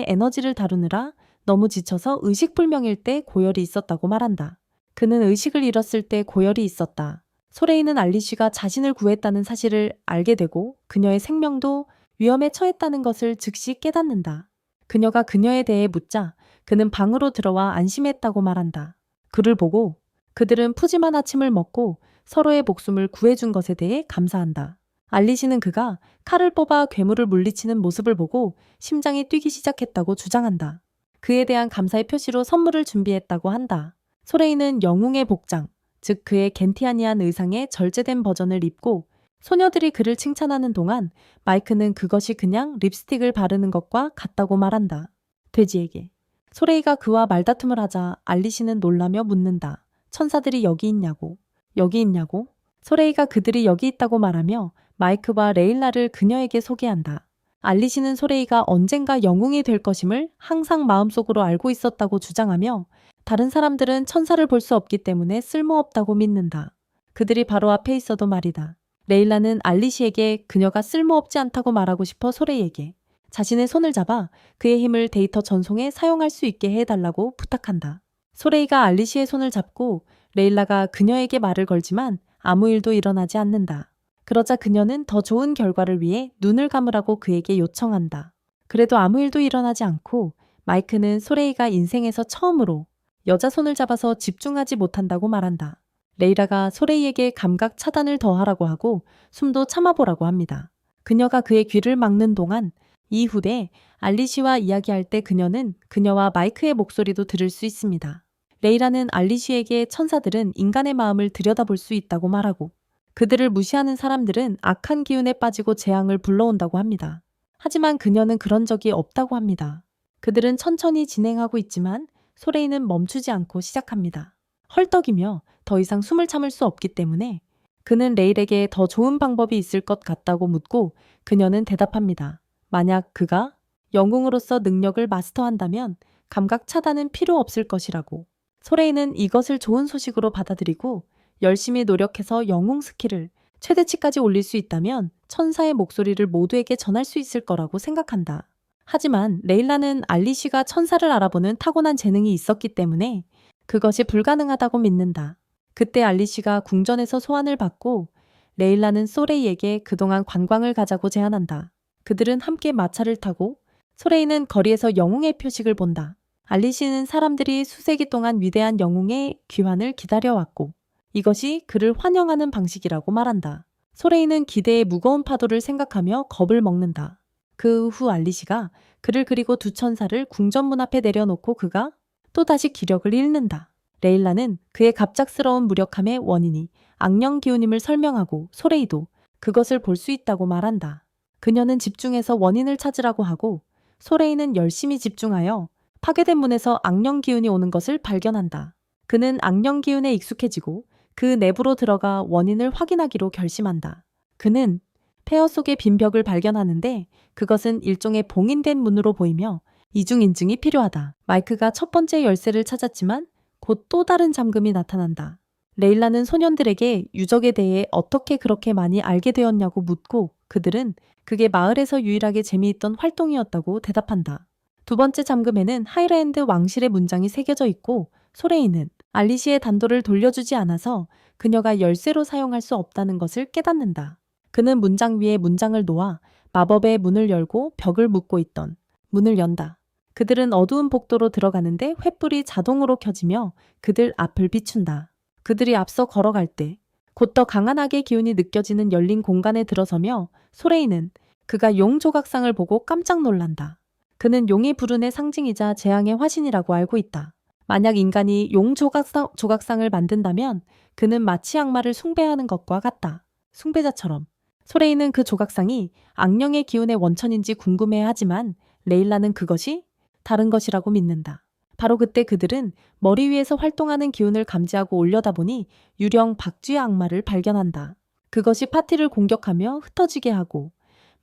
에너지를 다루느라 너무 지쳐서 의식불명일 때 고열이 있었다고 말한다. 그는 의식을 잃었을 때 고열이 있었다. 소레이는 알리시가 자신을 구했다는 사실을 알게 되고 그녀의 생명도 위험에 처했다는 것을 즉시 깨닫는다. 그녀가 그녀에 대해 묻자 그는 방으로 들어와 안심했다고 말한다. 그를 보고 그들은 푸짐한 아침을 먹고 서로의 목숨을 구해준 것에 대해 감사한다. 알리시는 그가 칼을 뽑아 괴물을 물리치는 모습을 보고 심장이 뛰기 시작했다고 주장한다. 그에 대한 감사의 표시로 선물을 준비했다고 한다. 소레이는 영웅의 복장, 즉 그의 겐티아니안 의상의 절제된 버전을 입고 소녀들이 그를 칭찬하는 동안 마이크는 그것이 그냥 립스틱을 바르는 것과 같다고 말한다. 돼지에게. 소레이가 그와 말다툼을 하자 알리시는 놀라며 묻는다. 천사들이 여기 있냐고. 여기 있냐고? 소레이가 그들이 여기 있다고 말하며 마이크와 레일라를 그녀에게 소개한다. 알리시는 소레이가 언젠가 영웅이 될 것임을 항상 마음속으로 알고 있었다고 주장하며 다른 사람들은 천사를 볼 수 없기 때문에 쓸모없다고 믿는다. 그들이 바로 앞에 있어도 말이다. 레일라는 알리시에게 그녀가 쓸모없지 않다고 말하고 싶어 소레이에게 자신의 손을 잡아 그의 힘을 데이터 전송에 사용할 수 있게 해달라고 부탁한다. 소레이가 알리시의 손을 잡고 레일라가 그녀에게 말을 걸지만 아무 일도 일어나지 않는다. 그러자 그녀는 더 좋은 결과를 위해 눈을 감으라고 그에게 요청한다. 그래도 아무 일도 일어나지 않고 마이크는 소레이가 인생에서 처음으로 여자 손을 잡아서 집중하지 못한다고 말한다. 레이라가 소레이에게 감각 차단을 더하라고 하고 숨도 참아보라고 합니다. 그녀가 그의 귀를 막는 동안 이후에 알리시와 이야기할 때 그녀는 그녀와 마이크의 목소리도 들을 수 있습니다. 레이라는 알리시에게 천사들은 인간의 마음을 들여다볼 수 있다고 말하고 그들을 무시하는 사람들은 악한 기운에 빠지고 재앙을 불러온다고 합니다. 하지만 그녀는 그런 적이 없다고 합니다. 그들은 천천히 진행하고 있지만 소레이는 멈추지 않고 시작합니다. 헐떡이며 더 이상 숨을 참을 수 없기 때문에 그는 레일에게 더 좋은 방법이 있을 것 같다고 묻고 그녀는 대답합니다. 만약 그가 영웅으로서 능력을 마스터한다면 감각 차단은 필요 없을 것이라고. 소레이는 이것을 좋은 소식으로 받아들이고 열심히 노력해서 영웅 스킬을 최대치까지 올릴 수 있다면 천사의 목소리를 모두에게 전할 수 있을 거라고 생각한다. 하지만 레일라는 알리시가 천사를 알아보는 타고난 재능이 있었기 때문에 그것이 불가능하다고 믿는다. 그때 알리시가 궁전에서 소환을 받고 레일라는 소레이에게 그동안 관광을 가자고 제안한다. 그들은 함께 마차를 타고 소레이는 거리에서 영웅의 표식을 본다. 알리시는 사람들이 수세기 동안 위대한 영웅의 귀환을 기다려왔고 이것이 그를 환영하는 방식이라고 말한다. 소레이는 기대의 무거운 파도를 생각하며 겁을 먹는다. 그 후 알리시가 그를 그리고 두 천사를 궁전문 앞에 내려놓고 그가 또다시 기력을 잃는다. 레일라는 그의 갑작스러운 무력함의 원인이 악령 기운임을 설명하고 소레이도 그것을 볼 수 있다고 말한다. 그녀는 집중해서 원인을 찾으라고 하고 소레이는 열심히 집중하여 파괴된 문에서 악령 기운이 오는 것을 발견한다. 그는 악령 기운에 익숙해지고 그 내부로 들어가 원인을 확인하기로 결심한다. 그는 폐허 속의 빈 벽을 발견하는데 그것은 일종의 봉인된 문으로 보이며 이중 인증이 필요하다. 마이크가 첫 번째 열쇠를 찾았지만 곧 또 다른 잠금이 나타난다. 레일라는 소년들에게 유적에 대해 어떻게 그렇게 많이 알게 되었냐고 묻고 그들은 그게 마을에서 유일하게 재미있던 활동이었다고 대답한다. 두 번째 잠금에는 하이랜드 왕실의 문장이 새겨져 있고 소레이는 알리시의 단도를 돌려주지 않아서 그녀가 열쇠로 사용할 수 없다는 것을 깨닫는다. 그는 문장 위에 문장을 놓아 마법의 문을 열고 벽을 묶고 있던 문을 연다. 그들은 어두운 복도로 들어가는데 횃불이 자동으로 켜지며 그들 앞을 비춘다. 그들이 앞서 걸어갈 때 곧 더 강한 악의 기운이 느껴지는 열린 공간에 들어서며 소레이는 그가 용 조각상을 보고 깜짝 놀란다. 그는 용이 불운의 상징이자 재앙의 화신이라고 알고 있다. 만약 인간이 용 조각상을 만든다면 그는 마치 악마를 숭배하는 것과 같다. 숭배자처럼. 소레이는 그 조각상이 악령의 기운의 원천인지 궁금해하지만 레일라는 그것이 다른 것이라고 믿는다. 바로 그때 그들은 머리 위에서 활동하는 기운을 감지하고 올려다보니 유령 박쥐의 악마를 발견한다. 그것이 파티를 공격하며 흩어지게 하고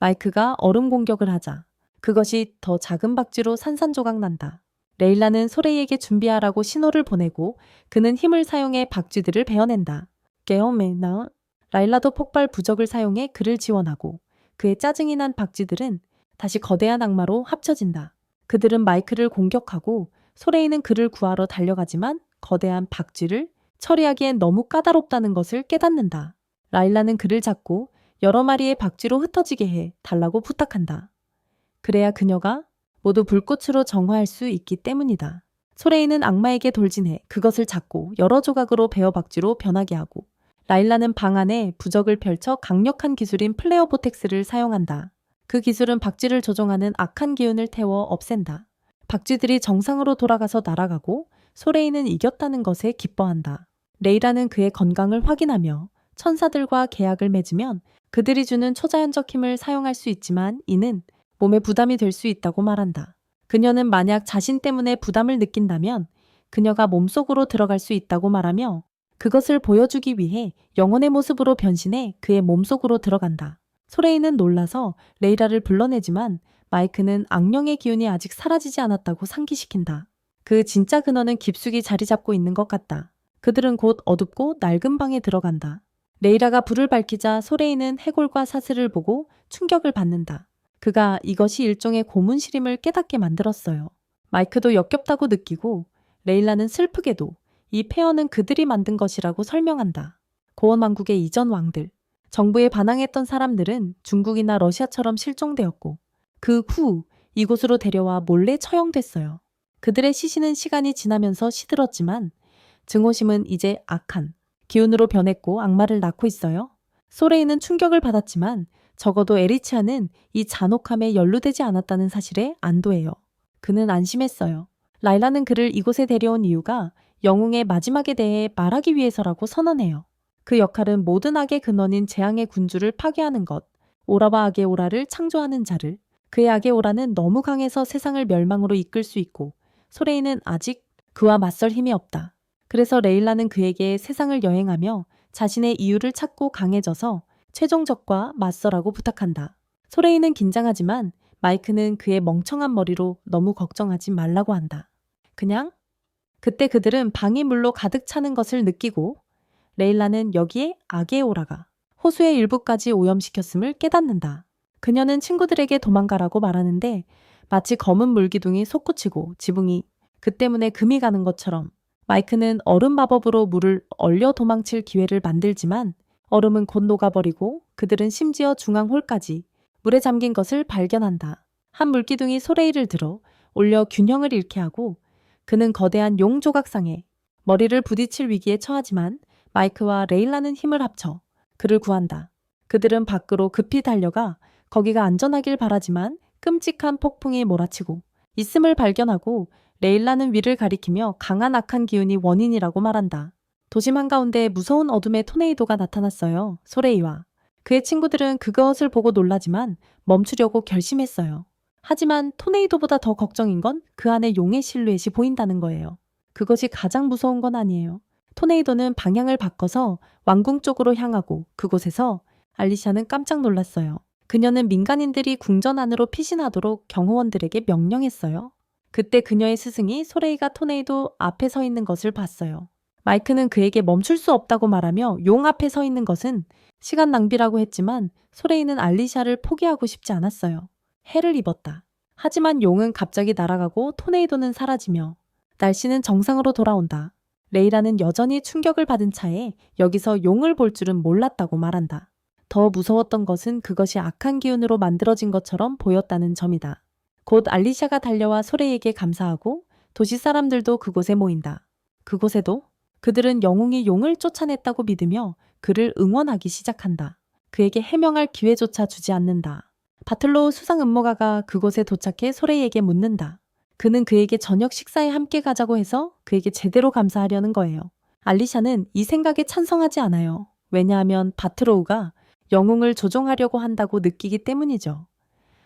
마이크가 얼음 공격을 하자 그것이 더 작은 박쥐로 산산조각 난다. 레일라는 소레이에게 준비하라고 신호를 보내고 그는 힘을 사용해 박쥐들을 베어낸다. 깨어메나 라일라도 폭발 부적을 사용해 그를 지원하고 그의 짜증이 난 박쥐들은 다시 거대한 악마로 합쳐진다. 그들은 마이크를 공격하고 소레이는 그를 구하러 달려가지만 거대한 박쥐를 처리하기엔 너무 까다롭다는 것을 깨닫는다. 라일라는 그를 잡고 여러 마리의 박쥐로 흩어지게 해 달라고 부탁한다. 그래야 그녀가 모두 불꽃으로 정화할 수 있기 때문이다. 소레이는 악마에게 돌진해 그것을 잡고 여러 조각으로 베어 박쥐로 변하게 하고 라일라는 방 안에 부적을 펼쳐 강력한 기술인 플레어 보텍스를 사용한다. 그 기술은 박쥐를 조종하는 악한 기운을 태워 없앤다. 박쥐들이 정상으로 돌아가서 날아가고 소레이는 이겼다는 것에 기뻐한다. 레이라는 그의 건강을 확인하며 천사들과 계약을 맺으면 그들이 주는 초자연적 힘을 사용할 수 있지만 이는 몸에 부담이 될 수 있다고 말한다. 그녀는 만약 자신 때문에 부담을 느낀다면 그녀가 몸속으로 들어갈 수 있다고 말하며 그것을 보여주기 위해 영혼의 모습으로 변신해 그의 몸속으로 들어간다. 소레이는 놀라서 레이라를 불러내지만 마이크는 악령의 기운이 아직 사라지지 않았다고 상기시킨다. 그 진짜 근원은 깊숙이 자리 잡고 있는 것 같다. 그들은 곧 어둡고 낡은 방에 들어간다. 레이라가 불을 밝히자 소레이는 해골과 사슬을 보고 충격을 받는다. 그가 이것이 일종의 고문시림을 깨닫게 만들었어요. 마이크도 역겹다고 느끼고 레일라는 슬프게도 이 폐허는 그들이 만든 것이라고 설명한다. 고원왕국의 이전 왕들, 정부에 반항했던 사람들은 중국이나 러시아처럼 실종되었고 그 후 이곳으로 데려와 몰래 처형됐어요. 그들의 시신은 시간이 지나면서 시들었지만 증오심은 이제 악한 기운으로 변했고 악마를 낳고 있어요. 소레이는 충격을 받았지만 적어도 에리치아는 이 잔혹함에 연루되지 않았다는 사실에 안도해요. 그는 안심했어요. 라일라는 그를 이곳에 데려온 이유가 영웅의 마지막에 대해 말하기 위해서라고 선언해요. 그 역할은 모든 악의 근원인 재앙의 군주를 파괴하는 것, 오라와 아게오라를 창조하는 자를. 그의 아게오라는 너무 강해서 세상을 멸망으로 이끌 수 있고 소레이는 아직 그와 맞설 힘이 없다. 그래서 레일라는 그에게 세상을 여행하며 자신의 이유를 찾고 강해져서 최종적과 맞서라고 부탁한다. 소레이는 긴장하지만 마이크는 그의 멍청한 머리로 너무 걱정하지 말라고 한다. 그냥 그때 그들은 방이 물로 가득 차는 것을 느끼고 레일라는 여기에 아게오라가 호수의 일부까지 오염시켰음을 깨닫는다. 그녀는 친구들에게 도망가라고 말하는데 마치 검은 물기둥이 솟구치고 지붕이 그 때문에 금이 가는 것처럼 마이크는 얼음 마법으로 물을 얼려 도망칠 기회를 만들지만 얼음은 곧 녹아버리고 그들은 심지어 중앙홀까지 물에 잠긴 것을 발견한다. 한 물기둥이 소레이를 들어 올려 균형을 잃게 하고 그는 거대한 용 조각상에 머리를 부딪힐 위기에 처하지만 마이크와 레일라는 힘을 합쳐 그를 구한다. 그들은 밖으로 급히 달려가 거기가 안전하길 바라지만 끔찍한 폭풍이 몰아치고 있음을 발견하고 레일라는 위를 가리키며 강한 악한 기운이 원인이라고 말한다. 도심 한가운데 무서운 어둠의 토네이도가 나타났어요. 소레이와 그의 친구들은 그것을 보고 놀라지만 멈추려고 결심했어요. 하지만 토네이도보다 더 걱정인 건 그 안에 용의 실루엣이 보인다는 거예요. 그것이 가장 무서운 건 아니에요. 토네이도는 방향을 바꿔서 왕궁 쪽으로 향하고 그곳에서 알리샤는 깜짝 놀랐어요. 그녀는 민간인들이 궁전 안으로 피신하도록 경호원들에게 명령했어요. 그때 그녀의 스승이 소레이가 토네이도 앞에 서 있는 것을 봤어요. 마이크는 그에게 멈출 수 없다고 말하며 용 앞에 서 있는 것은 시간 낭비라고 했지만 소레이는 알리샤를 포기하고 싶지 않았어요. 해를 입었다. 하지만 용은 갑자기 날아가고 토네이도는 사라지며 날씨는 정상으로 돌아온다. 레이라는 여전히 충격을 받은 차에 여기서 용을 볼 줄은 몰랐다고 말한다. 더 무서웠던 것은 그것이 악한 기운으로 만들어진 것처럼 보였다는 점이다. 곧 알리샤가 달려와 소레이에게 감사하고 도시 사람들도 그곳에 모인다. 그곳에도 그들은 영웅이 용을 쫓아냈다고 믿으며 그를 응원하기 시작한다. 그에게 해명할 기회조차 주지 않는다. 바틀로우 수상 음모가가 그곳에 도착해 소레이에게 묻는다. 그는 그에게 저녁 식사에 함께 가자고 해서 그에게 제대로 감사하려는 거예요. 알리샤는 이 생각에 찬성하지 않아요. 왜냐하면 바트로우가 영웅을 조종하려고 한다고 느끼기 때문이죠.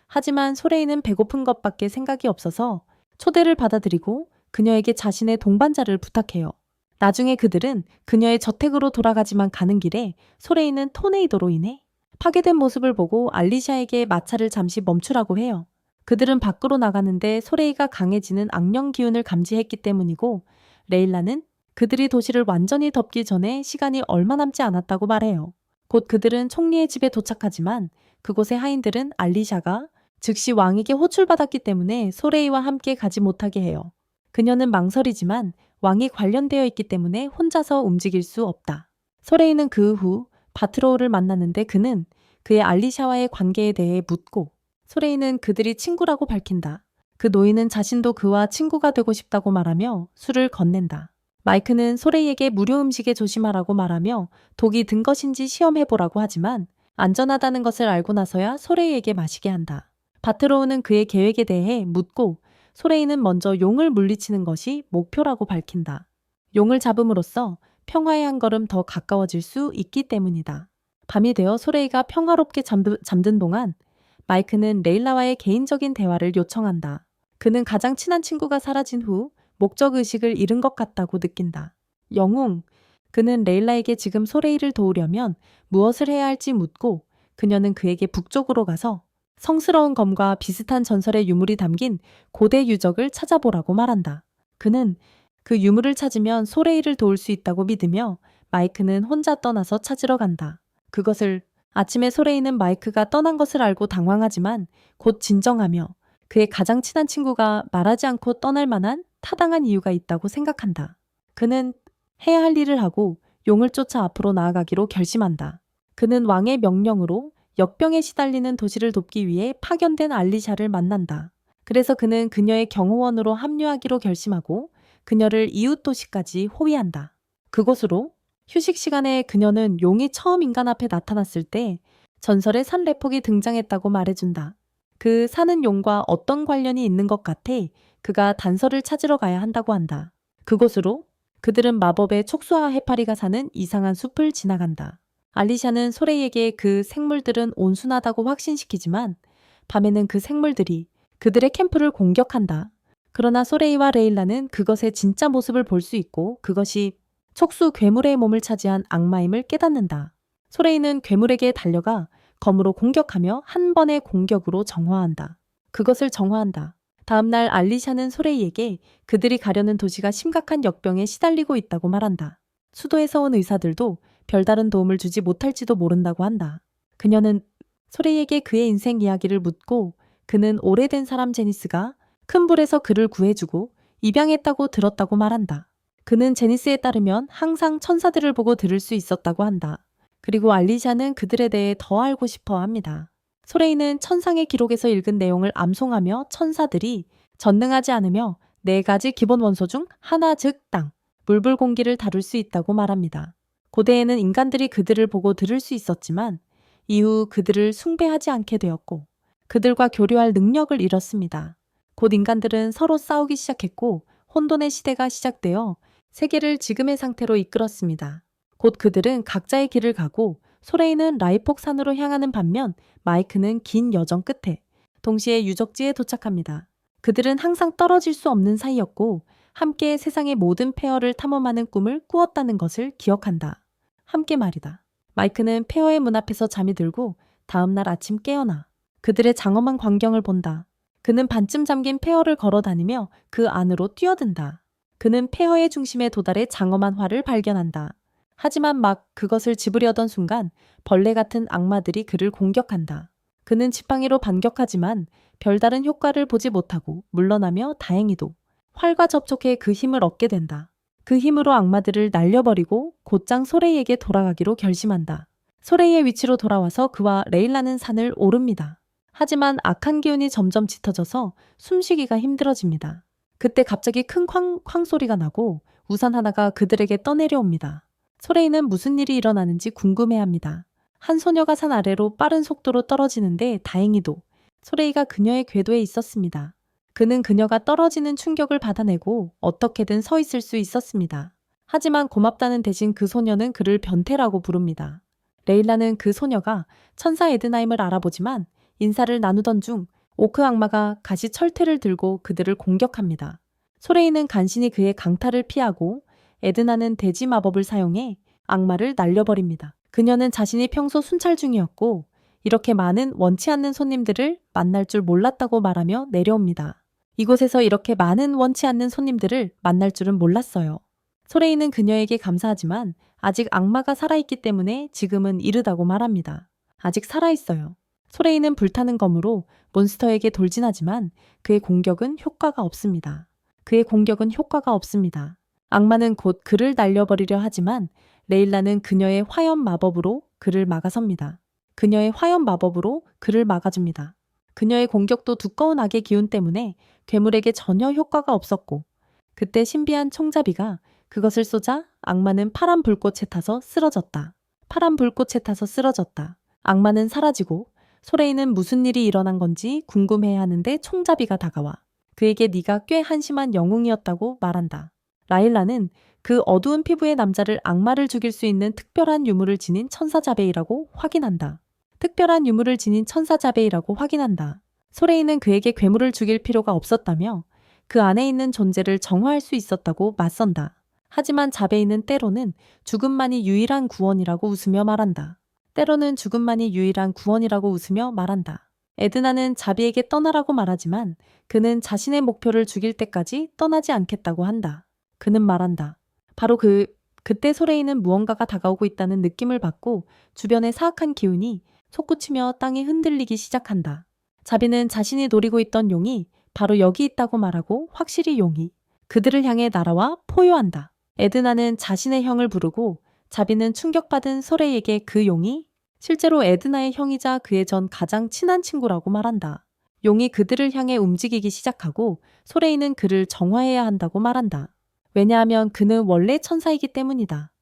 하지만 소레이는 배고픈 것밖에 생각이 없어서 초대를 받아들이고 그녀에게 자신의 동반자를 부탁해요. 나중에 그들은 그녀의 저택으로 돌아가지만 가는 길에 소레이는 토네이도로 인해 파괴된 모습을 보고 알리샤에게 마차를 잠시 멈추라고 해요. 그들은 밖으로 나가는데 소레이가 강해지는 악령 기운을 감지했기 때문이고 레일라는 그들이 도시를 완전히 덮기 전에 시간이 얼마 남지 않았다고 말해요. 곧 그들은 총리의 집에 도착하지만 그곳의 하인들은 알리샤가 즉시 왕에게 호출받았기 때문에 소레이와 함께 가지 못하게 해요. 그녀는 망설이지만 왕이 관련되어 있기 때문에 혼자서 움직일 수 없다. 소레이는 그 후 바트로우를 만났는데 그는 그의 알리샤와의 관계에 대해 묻고 소레이는 그들이 친구라고 밝힌다. 그 노인은 자신도 그와 친구가 되고 싶다고 말하며 술을 건넨다. 마이크는 소레이에게 무료 음식에 조심하라고 말하며 독이 든 것인지 시험해보라고 하지만 안전하다는 것을 알고 나서야 소레이에게 마시게 한다. 바트로우는 그의 계획에 대해 묻고 소레이는 먼저 용을 물리치는 것이 목표라고 밝힌다. 용을 잡음으로써 평화에 한 걸음 더 가까워질 수 있기 때문이다. 밤이 되어 소레이가 평화롭게 잠든 동안 마이크는 레일라와의 개인적인 대화를 요청한다. 그는 가장 친한 친구가 사라진 후 목적의식을 잃은 것 같다고 느낀다. 영웅, 그는 레일라에게 지금 소레이를 도우려면 무엇을 해야 할지 묻고 그녀는 그에게 북쪽으로 가서 성스러운 검과 비슷한 전설의 유물이 담긴 고대 유적을 찾아보라고 말한다. 그는 그 유물을 찾으면 소레이를 도울 수 있다고 믿으며 마이크는 혼자 떠나서 찾으러 간다. 그것을 아침에 소레이는 마이크가 떠난 것을 알고 당황하지만 곧 진정하며 그의 가장 친한 친구가 말하지 않고 떠날 만한 타당한 이유가 있다고 생각한다. 그는 해야 할 일을 하고 용을 쫓아 앞으로 나아가기로 결심한다. 그는 왕의 명령으로 역병에 시달리는 도시를 돕기 위해 파견된 알리샤를 만난다. 그래서 그는 그녀의 경호원으로 합류하기로 결심하고 그녀를 이웃 도시까지 호위한다. 그곳으로 휴식 시간에 그녀는 용이 처음 인간 앞에 나타났을 때 전설의 산 레폭이 등장했다고 말해준다. 그 산은 용과 어떤 관련이 있는 것 같아 그가 단서를 찾으러 가야 한다고 한다. 그곳으로 그들은 마법의 촉수와 해파리가 사는 이상한 숲을 지나간다. 알리샤는 소레이에게 그 생물들은 온순하다고 확신시키지만 밤에는 그 생물들이 그들의 캠프를 공격한다. 그러나 소레이와 레일라는 그것의 진짜 모습을 볼 수 있고 그것이 촉수 괴물의 몸을 차지한 악마임을 깨닫는다. 소레이는 괴물에게 달려가 검으로 공격하며 한 번의 공격으로 정화한다. 그것을 정화한다. 다음날 알리샤는 소레이에게 그들이 가려는 도시가 심각한 역병에 시달리고 있다고 말한다. 수도에서 온 의사들도 별다른 도움을 주지 못할지도 모른다고 한다. 그녀는 소레이에게 그의 인생 이야기를 묻고 그는 오래된 사람 제니스가 큰 불에서 그를 구해주고 입양했다고 들었다고 말한다. 그는 제니스에 따르면 항상 천사들을 보고 들을 수 있었다고 한다. 그리고 알리샤는 그들에 대해 더 알고 싶어 합니다. 소레이는 천상의 기록에서 읽은 내용을 암송하며 천사들이 전능하지 않으며 4가지 기본 원소 중 하나 즉 땅, 물불 공기를 다룰 수 있다고 말합니다. 고대에는 인간들이 그들을 보고 들을 수 있었지만 이후 그들을 숭배하지 않게 되었고 그들과 교류할 능력을 잃었습니다. 곧 인간들은 서로 싸우기 시작했고 혼돈의 시대가 시작되어 세계를 지금의 상태로 이끌었습니다. 곧 그들은 각자의 길을 가고 소레이는 라이폭산으로 향하는 반면 마이크는 긴 여정 끝에 동시에 유적지에 도착합니다. 그들은 항상 떨어질 수 없는 사이였고 함께 세상의 모든 폐허를 탐험하는 꿈을 꾸었다는 것을 기억한다. 함께 말이다. 마이크는 폐허의 문 앞에서 잠이 들고 다음날 아침 깨어나 그들의 장엄한 광경을 본다. 그는 반쯤 잠긴 폐허를 걸어 다니며 그 안으로 뛰어든다. 그는 폐허의 중심에 도달해 장엄한 활을 발견한다. 하지만 막 그것을 집으려던 순간 벌레 같은 악마들이 그를 공격한다. 그는 지팡이로 반격하지만 별다른 효과를 보지 못하고 물러나며 다행히도 활과 접촉해 그 힘을 얻게 된다. 그 힘으로 악마들을 날려버리고 곧장 소레이에게 돌아가기로 결심한다. 소레이의 위치로 돌아와서 그와 레일라는 산을 오릅니다. 하지만 악한 기운이 점점 짙어져서 숨쉬기가 힘들어집니다. 그때 갑자기 큰 쾅쾅 소리가 나고 우산 하나가 그들에게 떠내려옵니다. 소레이는 무슨 일이 일어나는지 궁금해합니다. 한 소녀가 산 아래로 빠른 속도로 떨어지는데 다행히도 소레이가 그녀의 궤도에 있었습니다. 그는 그녀가 떨어지는 충격을 받아내고 어떻게든 서 있을 수 있었습니다. 하지만 고맙다는 대신 그 소녀는 그를 변태라고 부릅니다. 레일라는 그 소녀가 천사 에드나임을 알아보지만 인사를 나누던 중 오크 악마가 가시 철퇴를 들고 그들을 공격합니다. 소레이는 간신히 그의 강타를 피하고 에드나는 대지 마법을 사용해 악마를 날려버립니다. 그녀는 자신이 평소 순찰 중이었고 이렇게 많은 원치 않는 손님들을 만날 줄 몰랐다고 말하며 내려옵니다. 이곳에서 이렇게 많은 원치 않는 손님들을 만날 줄은 몰랐어요. 소레이는 그녀에게 감사하지만 아직 악마가 살아있기 때문에 지금은 이르다고 말합니다. 아직 살아있어요. 소레이는 불타는 검으로 몬스터에게 돌진하지만 그의 공격은 효과가 없습니다. 그의 공격은 효과가 없습니다. 악마는 곧 그를 날려버리려 하지만 레일라는 그녀의 화염 마법으로 그를 막아섭니다. 그녀의 화염 마법으로 그를 막아줍니다. 그녀의 공격도 두꺼운 악의 기운 때문에 괴물에게 전혀 효과가 없었고 그때 신비한 총잡이가 그것을 쏘자 악마는 파란 불꽃에 타서 쓰러졌다. 파란 불꽃에 타서 쓰러졌다. 악마는 사라지고 소레이는 무슨 일이 일어난 건지 궁금해하는데 총잡이가 다가와 그에게 네가 꽤 한심한 영웅이었다고 말한다. 라일라는 그 어두운 피부의 남자를 악마를 죽일 수 있는 특별한 유물을 지닌 천사자베이라고 확인한다. 특별한 유물을 지닌 천사자베이라고 확인한다. 소레이는 그에게 괴물을 죽일 필요가 없었다며 그 안에 있는 존재를 정화할 수 있었다고 맞선다. 하지만 자베이는 때로는 죽음만이 유일한 구원이라고 웃으며 말한다. 때로는 죽음만이 유일한 구원이라고 웃으며 말한다. 에드나는 자비에게 떠나라고 말하지만 그는 자신의 목표를 죽일 때까지 떠나지 않겠다고 한다. 그는 말한다. 바로 그때 소레이는 무언가가 다가오고 있다는 느낌을 받고 주변의 사악한 기운이 솟구치며 땅이 흔들리기 시작한다. 자비는 자신이 노리고 있던 용이 바로 여기 있다고 말하고 확실히 용이 그들을 향해 날아와 포효한다. 에드나는 자신의 형을 부르고 자비는 충격받은 소레이에게 그 용이 실제로 에드나의 형이자 그의 전 가장 친한 친구라고 말한다. 용이 그들을 향해 움직이기 시작하고 소레이는 그를 정화해야 한다고 말한다. 왜냐하면 그는 원래 천사이기 때문이다.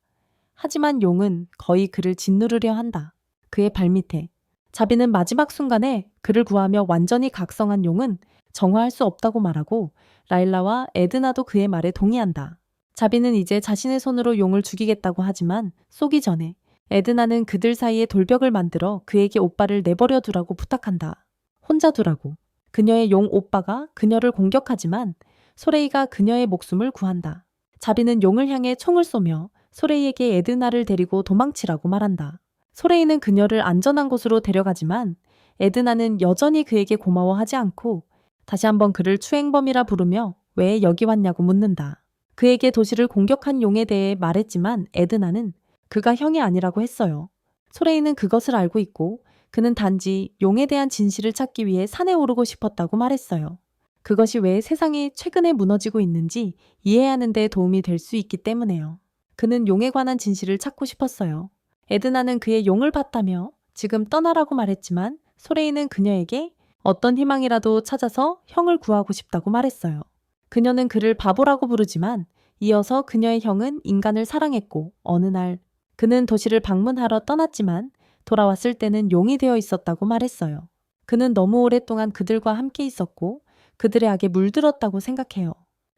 하지만 용은 거의 그를 짓누르려 한다. 그의 발밑에. 자비는 마지막 순간에 그를 구하며 완전히 각성한 용은 정화할 수 없다고 말하고 라일라와 에드나도 그의 말에 동의한다. 자비는 이제 자신의 손으로 용을 죽이겠다고 하지만 쏘기 전에 에드나는 그들 사이에 돌벽을 만들어 그에게 오빠를 내버려 두라고 부탁한다. 혼자 두라고. 그녀의 용 오빠가 그녀를 공격하지만 소레이가 그녀의 목숨을 구한다. 자비는 용을 향해 총을 쏘며 소레이에게 에드나를 데리고 도망치라고 말한다. 소레이는 그녀를 안전한 곳으로 데려가지만 에드나는 여전히 그에게 고마워하지 않고 다시 한번 그를 추행범이라 부르며 왜 여기 왔냐고 묻는다. 그에게 도시를 공격한 용에 대해 말했지만 에드나는 그가 형이 아니라고 했어요. 소레이는 그것을 알고 있고 그는 단지 용에 대한 진실을 찾기 위해 산에 오르고 싶었다고 말했어요. 그것이 왜 세상이 최근에 무너지고 있는지 이해하는 데 도움이 될 수 있기 때문에요. 그는 용에 관한 진실을 찾고 싶었어요. 에드나는 그의 용을 봤다며 지금 떠나라고 말했지만 소레이는 그녀에게 어떤 희망이라도 찾아서 형을 구하고 싶다고 말했어요. 그녀는 그를 바보라고 부르지만 이어서 그녀의 형은 인간을 사랑했고 어느 날 그는 도시를 방문하러 떠났지만 돌아왔을 때는 용이 되어 있었다고 말했어요. 그는 너무 오랫동안 그들과 함께 있었고 그들의 악에 물들었다고 생각해요.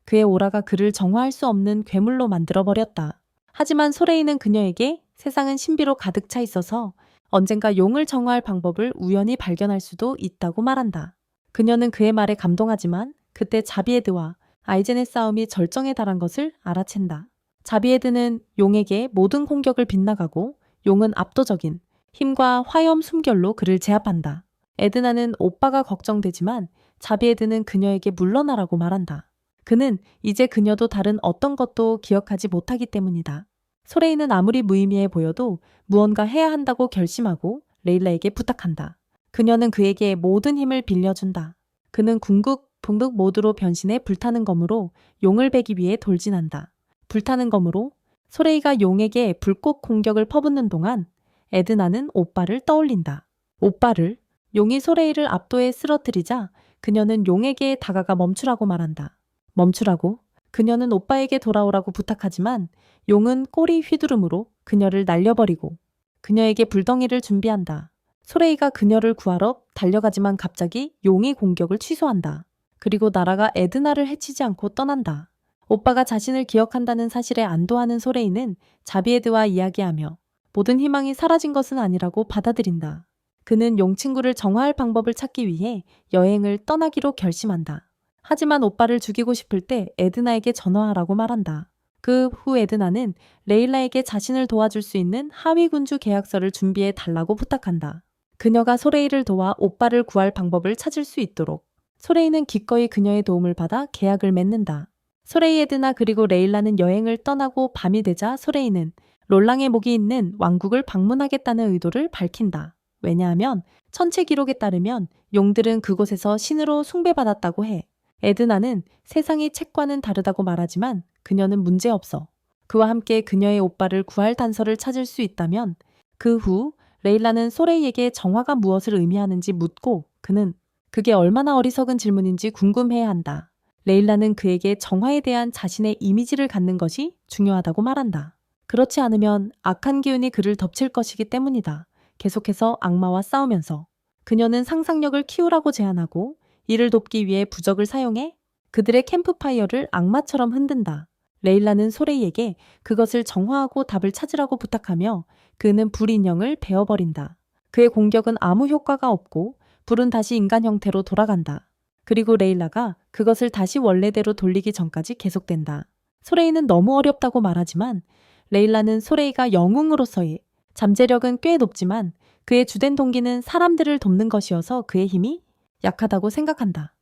그의 오라가 그를 정화할 수 없는 괴물로 만들어버렸다. 하지만 소레이는 그녀에게 세상은 신비로 가득 차 있어서 언젠가 용을 정화할 방법을 우연히 발견할 수도 있다고 말한다. 그녀는 그의 말에 감동하지만 그때 자비에드와 아이젠의 싸움이 절정에 달한 것을 알아챈다. 자비에드는 용에게 모든 공격을 빗나가고 용은 압도적인 힘과 화염 숨결로 그를 제압한다. 에드나는 오빠가 걱정되지만 자비에드는 그녀에게 물러나라고 말한다. 그는 이제 그녀도 다른 어떤 것도 기억하지 못하기 때문이다. 소레이는 아무리 무의미해 보여도 무언가 해야 한다고 결심하고 레일라에게 부탁한다. 그녀는 그에게 모든 힘을 빌려준다. 그는 궁극, 북극 모드로 변신해 불타는 검으로 용을 베기 위해 돌진한다. 불타는 검으로 소레이가 용에게 불꽃 공격을 퍼붓는 동안 에드나는 오빠를 떠올린다. 오빠를 용이 소레이를 압도해 쓰러뜨리자 그녀는 용에게 다가가 멈추라고 말한다. 멈추라고? 그녀는 오빠에게 돌아오라고 부탁하지만 용은 꼬리 휘두름으로 그녀를 날려버리고 그녀에게 불덩이를 준비한다. 소레이가 그녀를 구하러 달려가지만 갑자기 용이 공격을 취소한다. 그리고 나라가 에드나를 해치지 않고 떠난다. 오빠가 자신을 기억한다는 사실에 안도하는 소레이는 자비에드와 이야기하며 모든 희망이 사라진 것은 아니라고 받아들인다. 그는 용 친구를 정화할 방법을 찾기 위해 여행을 떠나기로 결심한다. 하지만 오빠를 죽이고 싶을 때 에드나에게 전화하라고 말한다. 그 후 에드나는 레일라에게 자신을 도와줄 수 있는 하위 군주 계약서를 준비해 달라고 부탁한다. 그녀가 소레이를 도와 오빠를 구할 방법을 찾을 수 있도록 소레이는 기꺼이 그녀의 도움을 받아 계약을 맺는다. 소레이, 에드나 그리고 레일라는 여행을 떠나고 밤이 되자 소레이는 롤랑의 목이 있는 왕국을 방문하겠다는 의도를 밝힌다. 왜냐하면 천체 기록에 따르면 용들은 그곳에서 신으로 숭배받았다고 해. 에드나는 세상이 책과는 다르다고 말하지만 그녀는 문제없어. 그와 함께 그녀의 오빠를 구할 단서를 찾을 수 있다면 그 후 레일라는 소레이에게 정화가 무엇을 의미하는지 묻고 그는 그게 얼마나 어리석은 질문인지 궁금해한다. 레일라는 그에게 정화에 대한 자신의 이미지를 갖는 것이 중요하다고 말한다. 그렇지 않으면 악한 기운이 그를 덮칠 것이기 때문이다. 계속해서 악마와 싸우면서 그녀는 상상력을 키우라고 제안하고 이를 돕기 위해 부적을 사용해 그들의 캠프파이어를 악마처럼 흔든다. 레일라는 소레이에게 그것을 정화하고 답을 찾으라고 부탁하며 그는 불 인형을 베어버린다. 그의 공격은 아무 효과가 없고 불은 다시 인간 형태로 돌아간다. 그리고 레일라가 그것을 다시 원래대로 돌리기 전까지 계속된다. 소레이는 너무 어렵다고 말하지만 레일라는 소레이가 영웅으로서의 잠재력은 꽤 높지만 그의 주된 동기는 사람들을 돕는 것이어서 그의 힘이 약하다고 생각한다.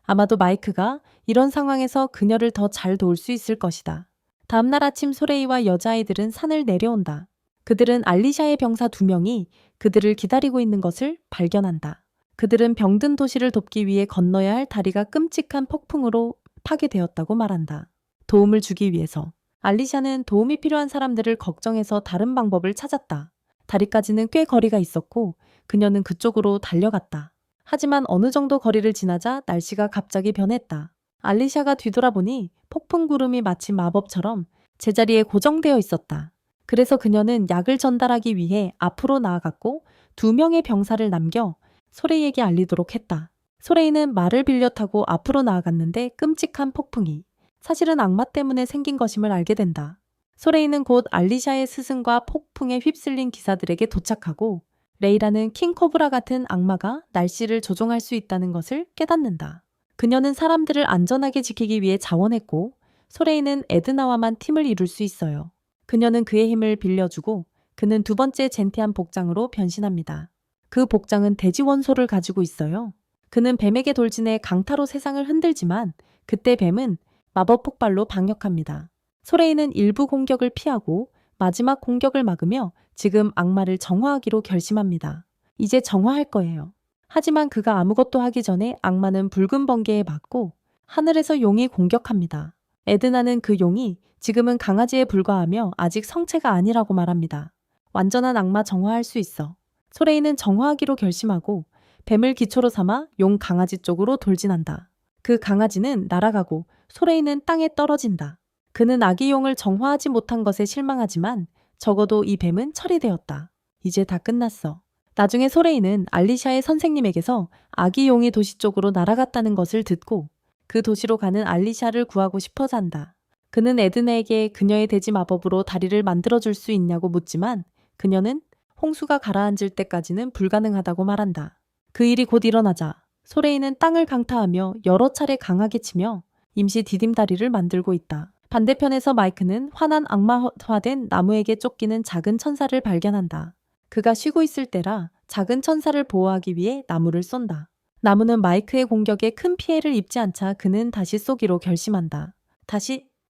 아마도 마이크가 이런 상황에서 그녀를 더 잘 도울 수 있을 것이다. 다음날 아침 소레이와 여자아이들은 산을 내려온다. 그들은 알리샤의 병사 2명이 그들을 기다리고 있는 것을 발견한다. 그들은 병든 도시를 돕기 위해 건너야 할 다리가 끔찍한 폭풍으로 파괴되었다고 말한다. 도움을 주기 위해서. 알리샤는 도움이 필요한 사람들을 걱정해서 다른 방법을 찾았다. 다리까지는 꽤 거리가 있었고 그녀는 그쪽으로 달려갔다. 하지만 어느 정도 거리를 지나자 날씨가 갑자기 변했다. 알리샤가 뒤돌아보니 폭풍 구름이 마치 마법처럼 제자리에 고정되어 있었다. 그래서 그녀는 약을 전달하기 위해 앞으로 나아갔고 2명의 병사를 남겨 소레이에게 알리도록 했다. 소레이는 말을 빌려 타고 앞으로 나아갔는데 끔찍한 폭풍이 사실은 악마 때문에 생긴 것임을 알게 된다. 소레이는 곧 알리샤의 스승과 폭풍에 휩쓸린 기사들에게 도착하고 레이라는 킹코브라 같은 악마가 날씨를 조종할 수 있다는 것을 깨닫는다. 그녀는 사람들을 안전하게 지키기 위해 자원했고 소레이는 에드나와만 팀을 이룰 수 있어요. 그녀는 그의 힘을 빌려주고 그는 2번째 젠티한 복장으로 변신합니다. 그 복장은 돼지 원소를 가지고 있어요. 그는 뱀에게 돌진해 강타로 세상을 흔들지만 그때 뱀은 마법 폭발로 방역합니다. 소레이는 일부 공격을 피하고 마지막 공격을 막으며 지금 악마를 정화하기로 결심합니다. 이제 정화할 거예요. 하지만 그가 아무것도 하기 전에 악마는 붉은 번개에 맞고 하늘에서 용이 공격합니다. 에드나는 그 용이 지금은 강아지에 불과하며 아직 성체가 아니라고 말합니다. 완전한 악마 정화할 수 있어. 소레이는 정화하기로 결심하고 뱀을 기초로 삼아 용 강아지 쪽으로 돌진한다. 그 강아지는 날아가고 소레이는 땅에 떨어진다. 그는 아기 용을 정화하지 못한 것에 실망하지만 적어도 이 뱀은 처리되었다. 이제 다 끝났어. 나중에 소레이는 알리샤의 선생님에게서 아기 용이 도시 쪽으로 날아갔다는 것을 듣고 그 도시로 가는 알리샤를 구하고 싶어서 한다. 그는 에드나에게 그녀의 돼지 마법으로 다리를 만들어줄 수 있냐고 묻지만 그녀는 홍수가 가라앉을 때까지는 불가능하다고 말한다. 그 일이 곧 일어나자 소레이는 땅을 강타하며 여러 차례 강하게 치며 임시 디딤다리를 만들고 있다. 반대편에서 마이크는 환한 악마화된 나무에게 쫓기는 작은 천사를 발견한다. 그가 쉬고 있을 때라 작은 천사를 보호하기 위해 나무를 쏜다. 나무는 마이크의 공격에 큰 피해를 입지 않자 그는 다시 쏘기로 결심한다.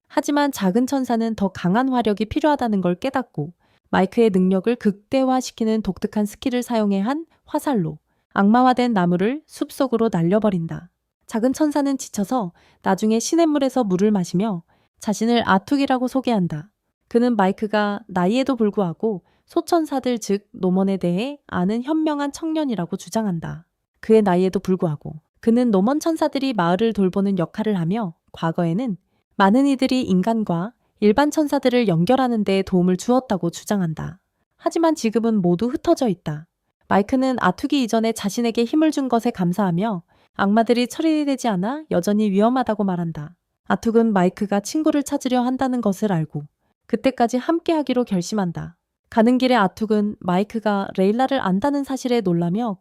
하지만 작은 천사는 더 강한 화력이 필요하다는 걸 깨닫고 마이크의 능력을 극대화시키는 독특한 스킬을 사용해 한 화살로 악마화된 나무를 숲속으로 날려버린다. 작은 천사는 지쳐서 나중에 시냇물에서 물을 마시며 자신을 아툭이라고 소개한다. 그는 마이크가 나이에도 불구하고 소천사들 즉 노먼에 대해 아는 현명한 청년이라고 주장한다. 그의 나이에도 불구하고 그는 노먼 천사들이 마을을 돌보는 역할을 하며 과거에는 많은 이들이 인간과 일반 천사들을 연결하는 데 도움을 주었다고 주장한다. 하지만 지금은 모두 흩어져 있다. 마이크는 아투기 이전에 자신에게 힘을 준 것에 감사하며 악마들이 처리되지 않아 여전히 위험하다고 말한다. 아툭은 마이크가 친구를 찾으려 한다는 것을 알고 그때까지 함께하기로 결심한다. 가는 길에 아툭은 마이크가 레일라를 안다는 사실에 놀라며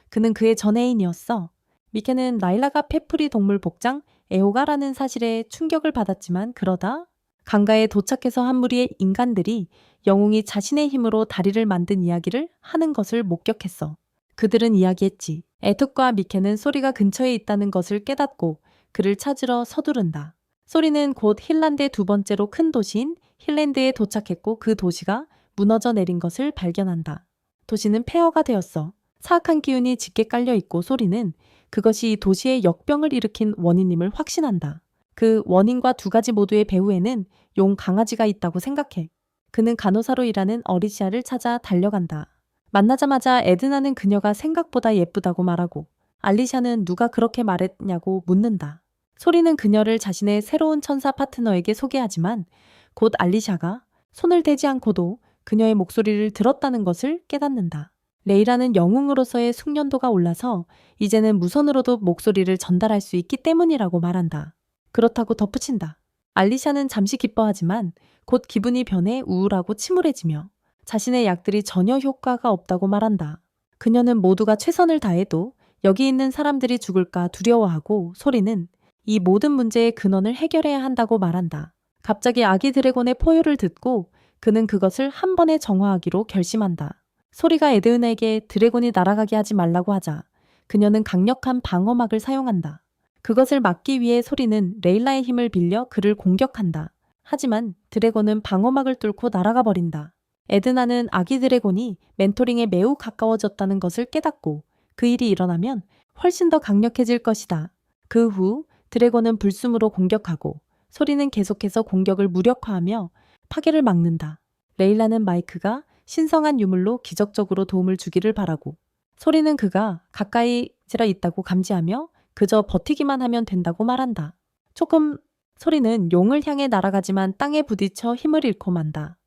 그는 그의 전 애인이었어. 미케는 라일라가 페프리 동물 복장 에오가라는 사실에 충격을 받았지만 그러다 강가에 도착해서 한 무리의 인간들이 영웅이 자신의 힘으로 다리를 만든 이야기를 하는 것을 목격했어. 그들은 이야기했지. 애툭과 미케는 소리가 근처에 있다는 것을 깨닫고 그를 찾으러 서두른다. 소리는 곧 힐란드의 두 번째로 큰 도시인 힐랜드에 도착했고 그 도시가 무너져 내린 것을 발견한다. 도시는 폐허가 되었어. 사악한 기운이 짙게 깔려있고 소리는 그것이 이 도시의 역병을 일으킨 원인임을 확신한다. 그 원인과 두 가지 모두의 배후에는 용 강아지가 있다고 생각해. 그는 간호사로 일하는 어리시아를 찾아 달려간다. 만나자마자 에드나는 그녀가 생각보다 예쁘다고 말하고 알리샤는 누가 그렇게 말했냐고 묻는다. 소리는 그녀를 자신의 새로운 천사 파트너에게 소개하지만 곧 알리샤가 손을 대지 않고도 그녀의 목소리를 들었다는 것을 깨닫는다. 레이라는 영웅으로서의 숙련도가 올라서 이제는 무선으로도 목소리를 전달할 수 있기 때문이라고 말한다. 그렇다고 덧붙인다. 알리샤는 잠시 기뻐하지만 곧 기분이 변해 우울하고 침울해지며 자신의 약들이 전혀 효과가 없다고 말한다. 그녀는 모두가 최선을 다해도 여기 있는 사람들이 죽을까 두려워하고 소리는 이 모든 문제의 근원을 해결해야 한다고 말한다. 갑자기 아기 드래곤의 포효를 듣고 그는 그것을 한 번에 정화하기로 결심한다. 소리가 에드은에게 드래곤이 날아가게 하지 말라고 하자 그녀는 강력한 방어막을 사용한다. 그것을 막기 위해 소리는 레일라의 힘을 빌려 그를 공격한다. 하지만 드래곤은 방어막을 뚫고 날아가 버린다. 에드나는 아기 드래곤이 멘토링에 매우 가까워졌다는 것을 깨닫고 그 일이 일어나면 훨씬 더 강력해질 것이다. 그 후 드래곤은 불숨으로 공격하고 소리는 계속해서 공격을 무력화하며 파괴를 막는다. 레일라는 마이크가 신성한 유물로 기적적으로 도움을 주기를 바라고 소리는 그가 가까이 있다고 감지하며 그저 버티기만 하면 된다고 말한다. 소리는 용을 향해 날아가지만 땅에 부딪혀 힘을 잃고 만다.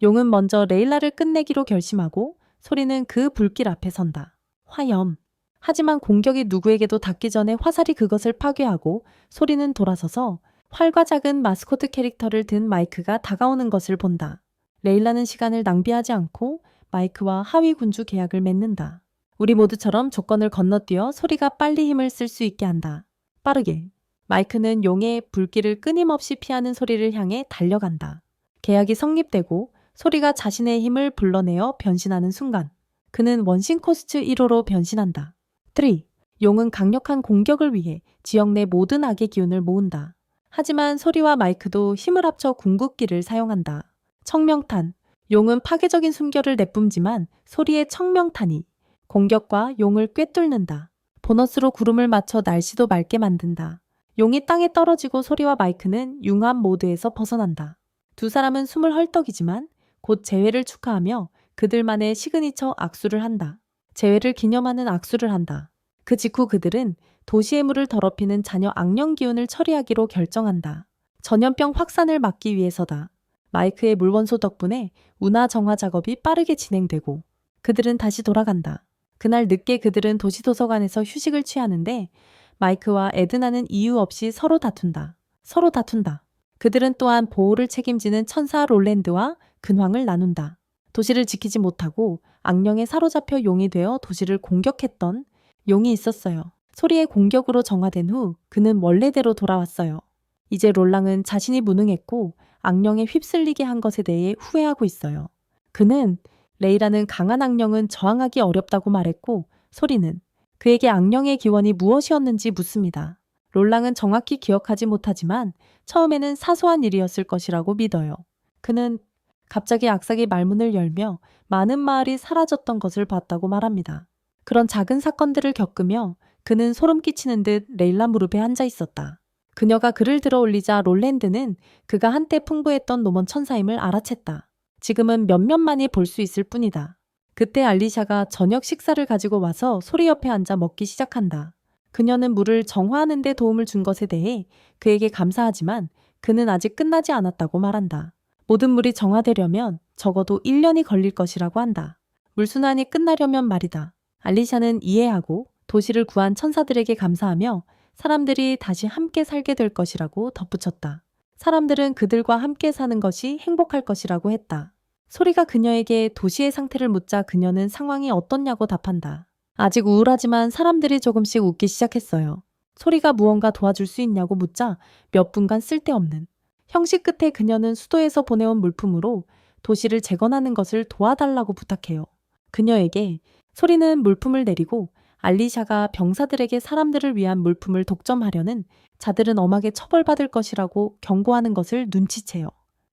용은 먼저 레일라를 끝내기로 결심하고 소리는 그 불길 앞에 선다. 화염. 하지만 공격이 누구에게도 닿기 전에 화살이 그것을 파괴하고 소리는 돌아서서 활과 작은 마스코트 캐릭터를 든 마이크가 다가오는 것을 본다. 레일라는 시간을 낭비하지 않고 마이크와 하위 군주 계약을 맺는다. 우리 모두처럼 조건을 건너뛰어 소리가 빨리 힘을 쓸 수 있게 한다. 빠르게. 마이크는 용의 불길을 끊임없이 피하는 소리를 향해 달려간다. 계약이 성립되고 소리가 자신의 힘을 불러내어 변신하는 순간 그는 원신 코스트 1호로 변신한다. 3. 용은 강력한 공격을 위해 지역 내 모든 악의 기운을 모은다. 하지만 소리와 마이크도 힘을 합쳐 궁극기를 사용한다. 청명탄. 용은 파괴적인 숨결을 내뿜지만 소리의 청명탄이 공격과 용을 꿰뚫는다. 보너스로 구름을 맞춰 날씨도 맑게 만든다. 용이 땅에 떨어지고 소리와 마이크는 융합 모드에서 벗어난다. 두 사람은 숨을 헐떡이지만 곧 재회를 축하하며 그들만의 시그니처 악수를 한다. 재회를 기념하는 악수를 한다. 그 직후 그들은 도시의 물을 더럽히는 잔여 악령 기운을 처리하기로 결정한다. 전염병 확산을 막기 위해서다. 마이크의 물원소 덕분에 운하 정화 작업이 빠르게 진행되고 그들은 다시 돌아간다. 그날 늦게 그들은 도시도서관에서 휴식을 취하는데 마이크와 에드나는 이유 없이 서로 다툰다. 서로 다툰다. 그들은 또한 보호를 책임지는 천사 롤랜드와 근황을 나눈다. 도시를 지키지 못하고 악령에 사로잡혀 용이 되어 도시를 공격했던 용이 있었어요. 소리의 공격으로 정화된 후 그는 원래대로 돌아왔어요. 이제 롤랑은 자신이 무능했고 악령에 휩쓸리게 한 것에 대해 후회하고 있어요. 그는 레이라는 강한 악령은 저항하기 어렵다고 말했고 소리는 그에게 악령의 기원이 무엇이었는지 묻습니다. 롤랑은 정확히 기억하지 못하지만 처음에는 사소한 일이었을 것이라고 믿어요. 그는 갑자기 악삭이 말문을 열며 많은 마을이 사라졌던 것을 봤다고 말합니다. 그런 작은 사건들을 겪으며 그는 소름 끼치는 듯 레일라 무릎에 앉아 있었다. 그녀가 그를 들어 올리자 롤랜드는 그가 한때 풍부했던 노먼 천사임을 알아챘다. 지금은 몇몇만이 볼 수 있을 뿐이다. 그때 알리샤가 저녁 식사를 가지고 와서 소리 옆에 앉아 먹기 시작한다. 그녀는 물을 정화하는 데 도움을 준 것에 대해 그에게 감사하지만 그는 아직 끝나지 않았다고 말한다. 모든 물이 정화되려면 적어도 1년이 걸릴 것이라고 한다. 물순환이 끝나려면 말이다. 알리샤는 이해하고 도시를 구한 천사들에게 감사하며 사람들이 다시 함께 살게 될 것이라고 덧붙였다. 사람들은 그들과 함께 사는 것이 행복할 것이라고 했다. 소리가 그녀에게 도시의 상태를 묻자 그녀는 상황이 어떻냐고 답한다. 아직 우울하지만 사람들이 조금씩 웃기 시작했어요. 소리가 무언가 도와줄 수 있냐고 묻자 몇 분간 쓸데없는 형식 끝에 그녀는 수도에서 보내온 물품으로 도시를 재건하는 것을 도와달라고 부탁해요. 그녀에게 소리는 물품을 내리고 알리샤가 병사들에게 사람들을 위한 물품을 독점하려는 자들은 엄하게 처벌받을 것이라고 경고하는 것을 눈치채요.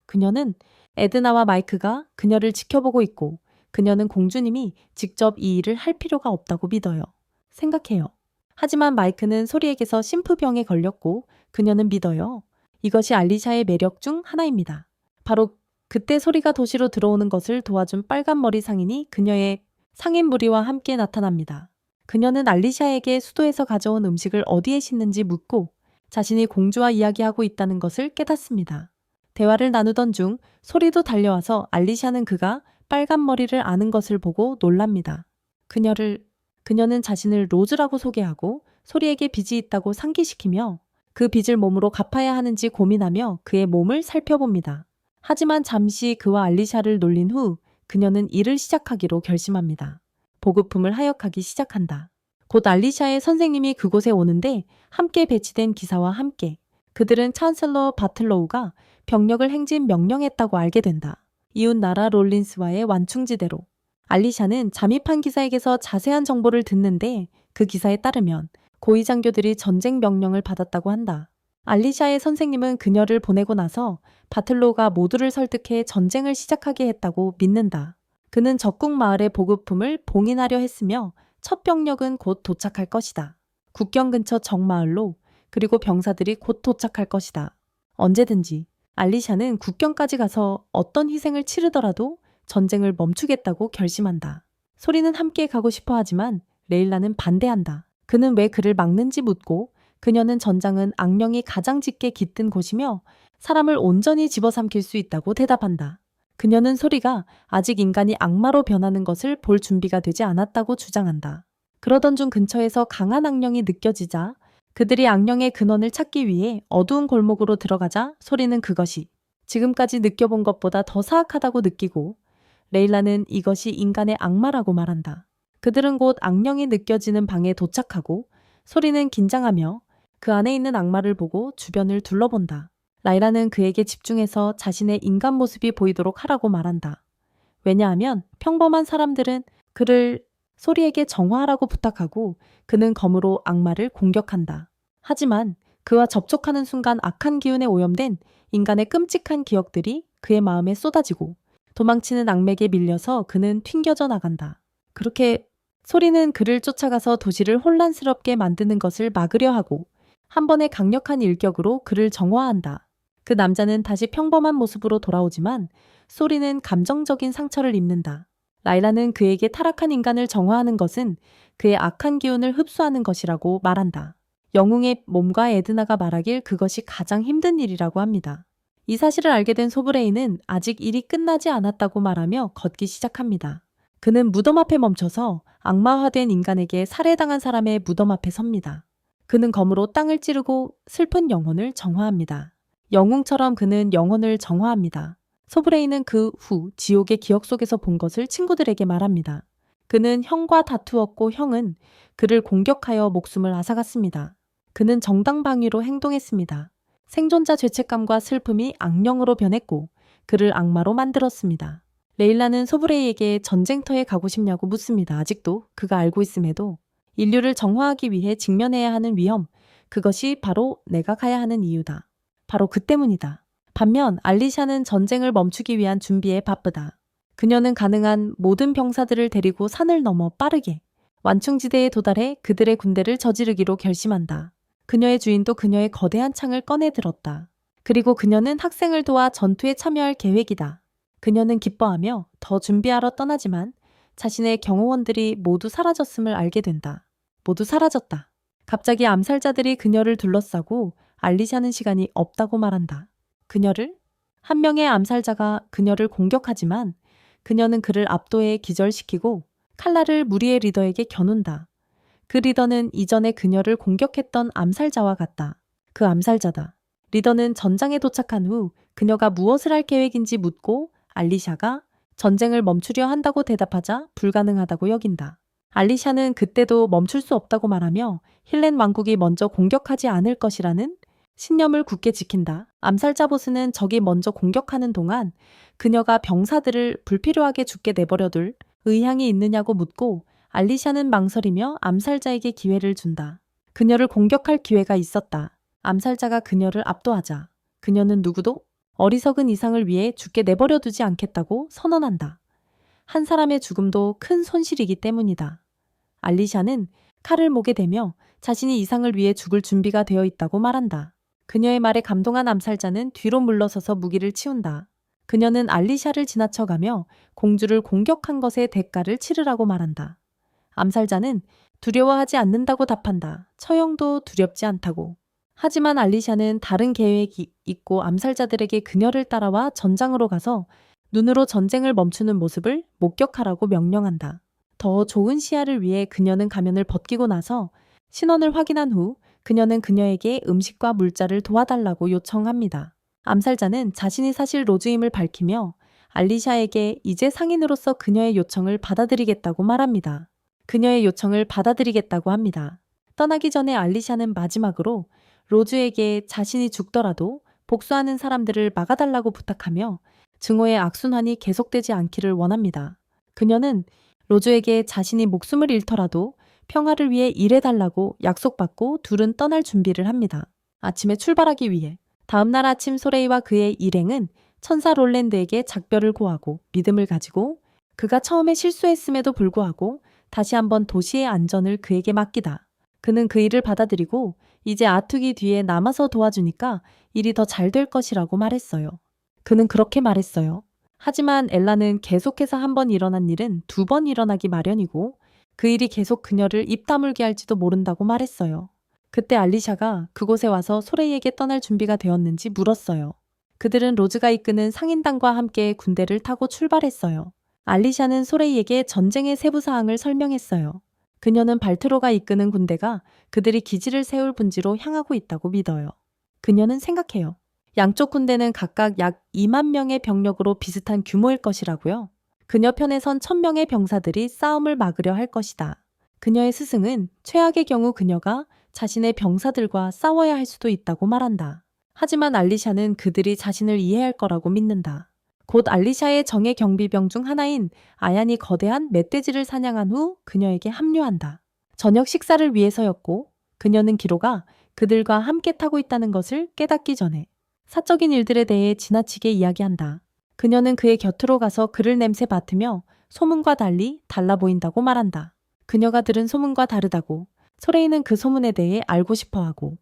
그녀는 에드나와 마이크가 그녀를 지켜보고 있고 그녀는 공주님이 직접 이 일을 할 필요가 없다고 믿어요. 생각해요. 하지만 마이크는 소리에게서 심프병에 걸렸고 그녀는 믿어요. 이것이 알리샤의 매력 중 하나입니다. 바로 그때 소리가 도시로 들어오는 것을 도와준 빨간 머리 상인이 그녀의 상인 무리와 함께 나타납니다. 그녀는 알리샤에게 수도에서 가져온 음식을 어디에 싣는지 묻고 자신이 공주와 이야기하고 있다는 것을 깨닫습니다. 대화를 나누던 중 소리도 달려와서 알리샤는 그가 빨간 머리를 아는 것을 보고 놀랍니다. 그녀는 자신을 로즈라고 소개하고 소리에게 빚이 있다고 상기시키며 그 빚을 몸으로 갚아야 하는지 고민하며 그의 몸을 살펴봅니다. 하지만 잠시 그와 알리샤를 놀린 후 그녀는 일을 시작하기로 결심합니다. 보급품을 하역하기 시작한다. 곧 알리샤의 선생님이 그곳에 오는데 함께 배치된 기사와 함께 그들은 찬슬러 바틀로우가 병력을 행진 명령했다고 알게 된다. 이웃 나라 롤린스와의 완충지대로. 알리샤는 잠입한 기사에게서 자세한 정보를 듣는데 그 기사에 따르면 고위 장교들이 전쟁 명령을 받았다고 한다. 알리샤의 선생님은 그녀를 보내고 나서 바틀로우가 모두를 설득해 전쟁을 시작하게 했다고 믿는다. 그는 적국 마을의 보급품을 봉인하려 했으며 첫 병력은 곧 도착할 것이다. 국경 근처 정마을로 그리고 병사들이 곧 도착할 것이다. 언제든지 알리샤는 국경까지 가서 어떤 희생을 치르더라도 전쟁을 멈추겠다고 결심한다. 소리는 함께 가고 싶어 하지만 레일라는 반대한다. 그는 왜 그를 막는지 묻고 그녀는 전장은 악령이 가장 짙게 깃든 곳이며 사람을 온전히 집어삼킬 수 있다고 대답한다. 그녀는 소리가 아직 인간이 악마로 변하는 것을 볼 준비가 되지 않았다고 주장한다. 그러던 중 근처에서 강한 악령이 느껴지자 그들이 악령의 근원을 찾기 위해 어두운 골목으로 들어가자 소리는 그것이 지금까지 느껴본 것보다 더 사악하다고 느끼고 레일라는 이것이 인간의 악마라고 말한다. 그들은 곧 악령이 느껴지는 방에 도착하고 소리는 긴장하며 그 안에 있는 악마를 보고 주변을 둘러본다. 라이라는 그에게 집중해서 자신의 인간 모습이 보이도록 하라고 말한다. 왜냐하면 평범한 사람들은 그를 소리에게 정화하라고 부탁하고 그는 검으로 악마를 공격한다. 하지만 그와 접촉하는 순간 악한 기운에 오염된 인간의 끔찍한 기억들이 그의 마음에 쏟아지고 도망치는 악맥에 밀려서 그는 튕겨져 나간다. 그렇게 소리는 그를 쫓아가서 도시를 혼란스럽게 만드는 것을 막으려 하고 한 번의 강력한 일격으로 그를 정화한다. 그 남자는 다시 평범한 모습으로 돌아오지만 소리는 감정적인 상처를 입는다. 라이라는 그에게 타락한 인간을 정화하는 것은 그의 악한 기운을 흡수하는 것이라고 말한다. 영웅의 몸과 에드나가 말하길 그것이 가장 힘든 일이라고 합니다. 이 사실을 알게 된 소브레인은 아직 일이 끝나지 않았다고 말하며 걷기 시작합니다. 그는 무덤 앞에 멈춰서 악마화된 인간에게 살해당한 사람의 무덤 앞에 섭니다. 그는 검으로 땅을 찌르고 슬픈 영혼을 정화합니다. 영웅처럼 그는 영혼을 정화합니다. 소브레인은 그 후 지옥의 기억 속에서 본 것을 친구들에게 말합니다. 그는 형과 다투었고 형은 그를 공격하여 목숨을 앗아갔습니다. 그는 정당방위로 행동했습니다. 생존자 죄책감과 슬픔이 악령으로 변했고 그를 악마로 만들었습니다. 레일라는 소브레이에게 전쟁터에 가고 싶냐고 묻습니다. 아직도 그가 알고 있음에도 인류를 정화하기 위해 직면해야 하는 위험, 그것이 바로 내가 가야 하는 이유다. 바로 그 때문이다. 반면 알리샤는 전쟁을 멈추기 위한 준비에 바쁘다. 그녀는 가능한 모든 병사들을 데리고 산을 넘어 빠르게 완충지대에 도달해 그들의 군대를 저지르기로 결심한다. 그녀의 주인도 그녀의 거대한 창을 꺼내 들었다. 그리고 그녀는 학생을 도와 전투에 참여할 계획이다. 그녀는 기뻐하며 더 준비하러 떠나지만 자신의 경호원들이 모두 사라졌음을 알게 된다. 모두 사라졌다. 갑자기 암살자들이 그녀를 둘러싸고 알리샤는 시간이 없다고 말한다. 그녀를? 한 명의 암살자가 그녀를 공격하지만 그녀는 그를 압도해 기절시키고 칼날을 무리의 리더에게 겨눈다. 그 리더는 이전에 그녀를 공격했던 암살자와 같다. 그 암살자다. 리더는 전장에 도착한 후 그녀가 무엇을 할 계획인지 묻고 알리샤가 전쟁을 멈추려 한다고 대답하자 불가능하다고 여긴다. 알리샤는 그때도 멈출 수 없다고 말하며 힐렌 왕국이 먼저 공격하지 않을 것이라는 신념을 굳게 지킨다. 암살자 보스는 적이 먼저 공격하는 동안 그녀가 병사들을 불필요하게 죽게 내버려둘 의향이 있느냐고 묻고 알리샤는 망설이며 암살자에게 기회를 준다. 그녀를 공격할 기회가 있었다. 암살자가 그녀를 압도하자 그녀는 누구도 어리석은 이상을 위해 죽게 내버려두지 않겠다고 선언한다. 한 사람의 죽음도 큰 손실이기 때문이다. 알리샤는 칼을 목에 대며 자신이 이상을 위해 죽을 준비가 되어 있다고 말한다. 그녀의 말에 감동한 암살자는 뒤로 물러서서 무기를 치운다. 그녀는 알리샤를 지나쳐가며 공주를 공격한 것의 대가를 치르라고 말한다. 암살자는 두려워하지 않는다고 답한다. 처형도 두렵지 않다고. 하지만 알리샤는 다른 계획이 있고 암살자들에게 그녀를 따라와 전장으로 가서 눈으로 전쟁을 멈추는 모습을 목격하라고 명령한다. 더 좋은 시야를 위해 그녀는 가면을 벗기고 나서 신원을 확인한 후 그녀는 그녀에게 음식과 물자를 도와달라고 요청합니다. 암살자는 자신이 사실 로즈임을 밝히며 알리샤에게 이제 상인으로서 그녀의 요청을 받아들이겠다고 말합니다. 그녀의 요청을 받아들이겠다고 합니다. 떠나기 전에 알리샤는 마지막으로 로즈에게 자신이 죽더라도 복수하는 사람들을 막아달라고 부탁하며 증오의 악순환이 계속되지 않기를 원합니다. 그녀는 로즈에게 자신이 목숨을 잃더라도 평화를 위해 일해달라고 약속받고 둘은 떠날 준비를 합니다. 아침에 출발하기 위해. 다음 날 아침 소레이와 그의 일행은 천사 롤랜드에게 작별을 고하고 믿음을 가지고 그가 처음에 실수했음에도 불구하고 다시 한번 도시의 안전을 그에게 맡기다. 그는 그 일을 받아들이고 이제 아투기 뒤에 남아서 도와주니까 일이 더 잘 될 것이라고 말했어요. 그는 그렇게 말했어요. 하지만 엘라는 계속해서 한 번 일어난 일은 두 번 일어나기 마련이고 그 일이 계속 그녀를 입 다물게 할지도 모른다고 말했어요. 그때 알리샤가 그곳에 와서 소레이에게 떠날 준비가 되었는지 물었어요. 그들은 로즈가 이끄는 상인단과 함께 군대를 타고 출발했어요. 알리샤는 소레이에게 전쟁의 세부 사항을 설명했어요. 그녀는 발트로가 이끄는 군대가 그들이 기지를 세울 분지로 향하고 있다고 믿어요. 그녀는 생각해요. 양쪽 군대는 각각 약 2만 명의 병력으로 비슷한 규모일 것이라고요. 그녀 편에 선 1,000명의 병사들이 싸움을 막으려 할 것이다. 그녀의 스승은 최악의 경우 그녀가 자신의 병사들과 싸워야 할 수도 있다고 말한다. 하지만 알리샤는 그들이 자신을 이해할 거라고 믿는다. 곧 알리샤의 정예 경비병 중 하나인 아얀이 거대한 멧돼지를 사냥한 후 그녀에게 합류한다. 저녁 식사를 위해서였고 그녀는 기로가 그들과 함께 타고 있다는 것을 깨닫기 전에 사적인 일들에 대해 지나치게 이야기한다. 그녀는 그의 곁으로 가서 그를 냄새 맡으며 소문과 달리 달라 보인다고 말한다. 그녀가 들은 소문과 다르다고 소레이는 그 소문에 대해 알고 싶어하고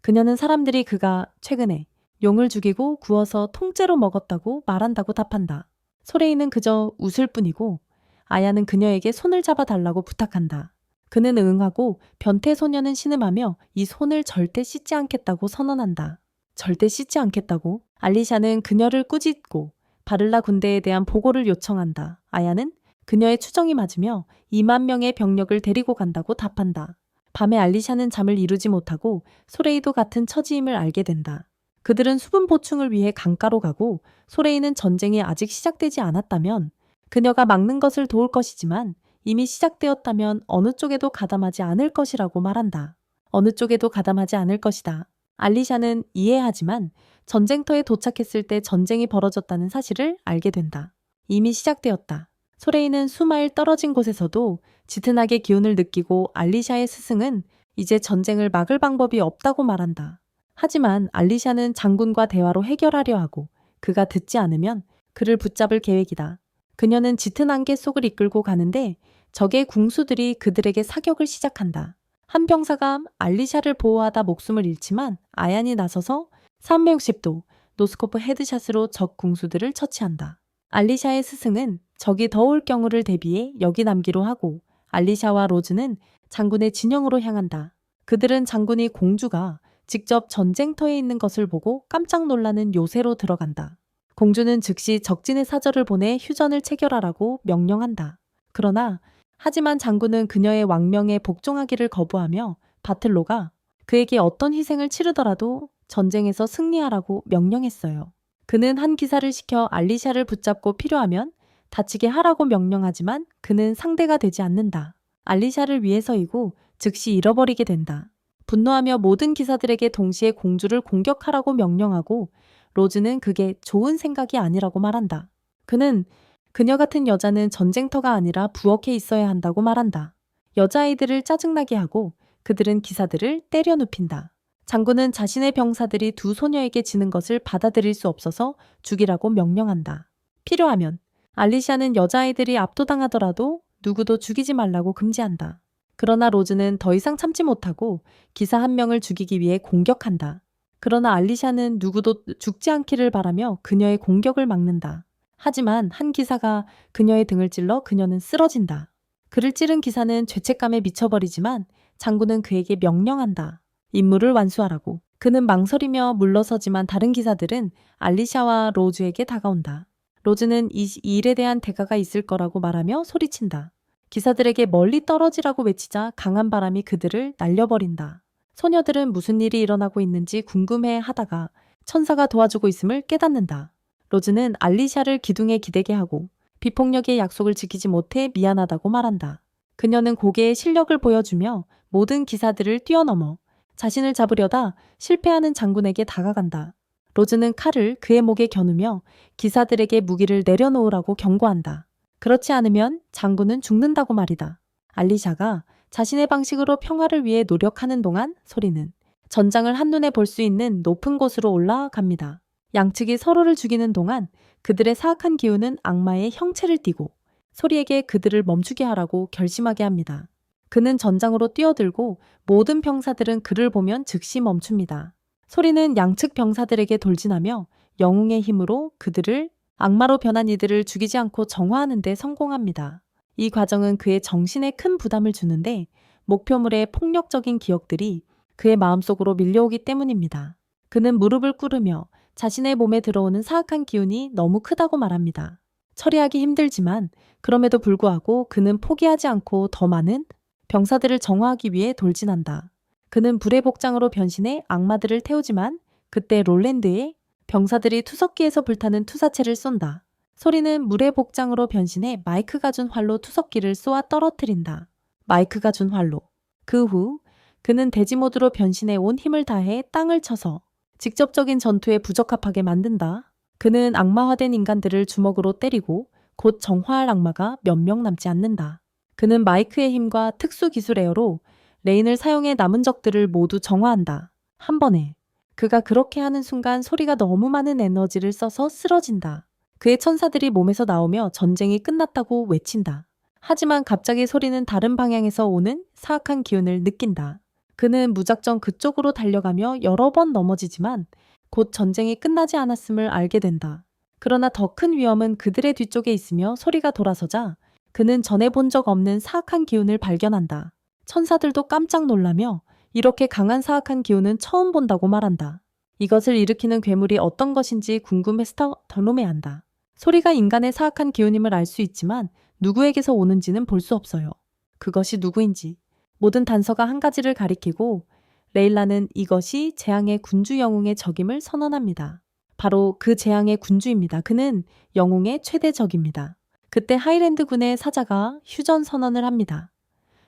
그녀는 사람들이 그가 최근에 용을 죽이고 구워서 통째로 먹었다고 말한다고 답한다. 소레이는 그저 웃을 뿐이고 아야는 그녀에게 손을 잡아달라고 부탁한다. 그는 응하고 변태 소녀는 신음하며 이 손을 절대 씻지 않겠다고 선언한다. 절대 씻지 않겠다고? 알리샤는 그녀를 꾸짖고 바를라 군대에 대한 보고를 요청한다. 아야는 그녀의 추정이 맞으며 2만 명의 병력을 데리고 간다고 답한다. 밤에 알리샤는 잠을 이루지 못하고 소레이도 같은 처지임을 알게 된다. 그들은 수분 보충을 위해 강가로 가고 소레이는 전쟁이 아직 시작되지 않았다면 그녀가 막는 것을 도울 것이지만 이미 시작되었다면 어느 쪽에도 가담하지 않을 것이라고 말한다. 어느 쪽에도 가담하지 않을 것이다. 알리샤는 이해하지만 전쟁터에 도착했을 때 전쟁이 벌어졌다는 사실을 알게 된다. 이미 시작되었다. 소레이는 수마일 떨어진 곳에서도 짙은하게 기운을 느끼고 알리샤의 스승은 이제 전쟁을 막을 방법이 없다고 말한다. 하지만 알리샤는 장군과 대화로 해결하려 하고 그가 듣지 않으면 그를 붙잡을 계획이다. 그녀는 짙은 안개 속을 이끌고 가는데 적의 궁수들이 그들에게 사격을 시작한다. 한 병사가 알리샤를 보호하다 목숨을 잃지만 아얀이 나서서 360도 노스코프 헤드샷으로 적 궁수들을 처치한다. 알리샤의 스승은 적이 더 올 경우를 대비해 여기 남기로 하고 알리샤와 로즈는 장군의 진영으로 향한다. 그들은 장군이 공주가 직접 전쟁터에 있는 것을 보고 깜짝 놀라는 요새로 들어간다. 공주는 즉시 적진의 사절을 보내 휴전을 체결하라고 명령한다. 그러나 하지만 장군은 그녀의 왕명에 복종하기를 거부하며 바틀로가 그에게 어떤 희생을 치르더라도 전쟁에서 승리하라고 명령했어요. 그는 한 기사를 시켜 알리샤를 붙잡고 필요하면 다치게 하라고 명령하지만 그는 상대가 되지 않는다. 알리샤를 위해서이고 즉시 잃어버리게 된다. 분노하며 모든 기사들에게 동시에 공주를 공격하라고 명령하고 로즈는 그게 좋은 생각이 아니라고 말한다. 그는 그녀 같은 여자는 전쟁터가 아니라 부엌에 있어야 한다고 말한다. 여자아이들을 짜증나게 하고 그들은 기사들을 때려 눕힌다. 장군은 자신의 병사들이 두 소녀에게 지는 것을 받아들일 수 없어서 죽이라고 명령한다. 필요하면 알리샤는 여자아이들이 압도당하더라도 누구도 죽이지 말라고 금지한다. 그러나 로즈는 더 이상 참지 못하고 기사 한 명을 죽이기 위해 공격한다. 그러나 알리샤는 누구도 죽지 않기를 바라며 그녀의 공격을 막는다. 하지만 한 기사가 그녀의 등을 찔러 그녀는 쓰러진다. 그를 찌른 기사는 죄책감에 미쳐버리지만 장군은 그에게 명령한다. 임무를 완수하라고. 그는 망설이며 물러서지만 다른 기사들은 알리샤와 로즈에게 다가온다. 로즈는 이 일에 대한 대가가 있을 거라고 말하며 소리친다. 기사들에게 멀리 떨어지라고 외치자 강한 바람이 그들을 날려버린다. 소녀들은 무슨 일이 일어나고 있는지 궁금해 하다가 천사가 도와주고 있음을 깨닫는다. 로즈는 알리샤를 기둥에 기대게 하고 비폭력의 약속을 지키지 못해 미안하다고 말한다. 그녀는 고개의 실력을 보여주며 모든 기사들을 뛰어넘어 자신을 잡으려다 실패하는 장군에게 다가간다. 로즈는 칼을 그의 목에 겨누며 기사들에게 무기를 내려놓으라고 경고한다. 그렇지 않으면 장군은 죽는다고 말이다. 알리샤가 자신의 방식으로 평화를 위해 노력하는 동안 소리는 전장을 한눈에 볼 수 있는 높은 곳으로 올라갑니다. 양측이 서로를 죽이는 동안 그들의 사악한 기운은 악마의 형체를 띠고 소리에게 그들을 멈추게 하라고 결심하게 합니다. 그는 전장으로 뛰어들고 모든 병사들은 그를 보면 즉시 멈춥니다. 소리는 양측 병사들에게 돌진하며 영웅의 힘으로 그들을 악마로 변한 이들을 죽이지 않고 정화하는 데 성공합니다. 이 과정은 그의 정신에 큰 부담을 주는데 목표물의 폭력적인 기억들이 그의 마음속으로 밀려오기 때문입니다. 그는 무릎을 꿇으며 자신의 몸에 들어오는 사악한 기운이 너무 크다고 말합니다. 처리하기 힘들지만 그럼에도 불구하고 그는 포기하지 않고 더 많은 병사들을 정화하기 위해 돌진한다. 그는 불의 복장으로 변신해 악마들을 태우지만 그때 롤랜드의 병사들이 투석기에서 불타는 투사체를 쏜다. 소리는 물의 복장으로 변신해 마이크가 준 활로 투석기를 쏘아 떨어뜨린다. 마이크가 준 활로. 그 후 그는 돼지 모드로 변신해 온 힘을 다해 땅을 쳐서 직접적인 전투에 부적합하게 만든다. 그는 악마화된 인간들을 주먹으로 때리고 곧 정화할 악마가 몇 명 남지 않는다. 그는 마이크의 힘과 특수 기술 에어로 레인을 사용해 남은 적들을 모두 정화한다. 한 번에. 그가 그렇게 하는 순간 소리가 너무 많은 에너지를 써서 쓰러진다. 그의 천사들이 몸에서 나오며 전쟁이 끝났다고 외친다. 하지만 갑자기 소리는 다른 방향에서 오는 사악한 기운을 느낀다. 그는 무작정 그쪽으로 달려가며 여러 번 넘어지지만 곧 전쟁이 끝나지 않았음을 알게 된다. 그러나 더 큰 위험은 그들의 뒤쪽에 있으며 소리가 돌아서자 그는 전에 본 적 없는 사악한 기운을 발견한다. 천사들도 깜짝 놀라며 이렇게 강한 사악한 기운은 처음 본다고 말한다. 이것을 일으키는 괴물이 어떤 것인지 궁금해서 더 궁금해한다. 소리가 인간의 사악한 기운임을 알 수 있지만 누구에게서 오는지는 볼 수 없어요. 그것이 누구인지. 모든 단서가 한 가지를 가리키고 레일라는 이것이 재앙의 군주 영웅의 적임을 선언합니다. 바로 그 재앙의 군주입니다. 그는 영웅의 최대 적입니다. 그때 하이랜드 군의 사자가 휴전 선언을 합니다.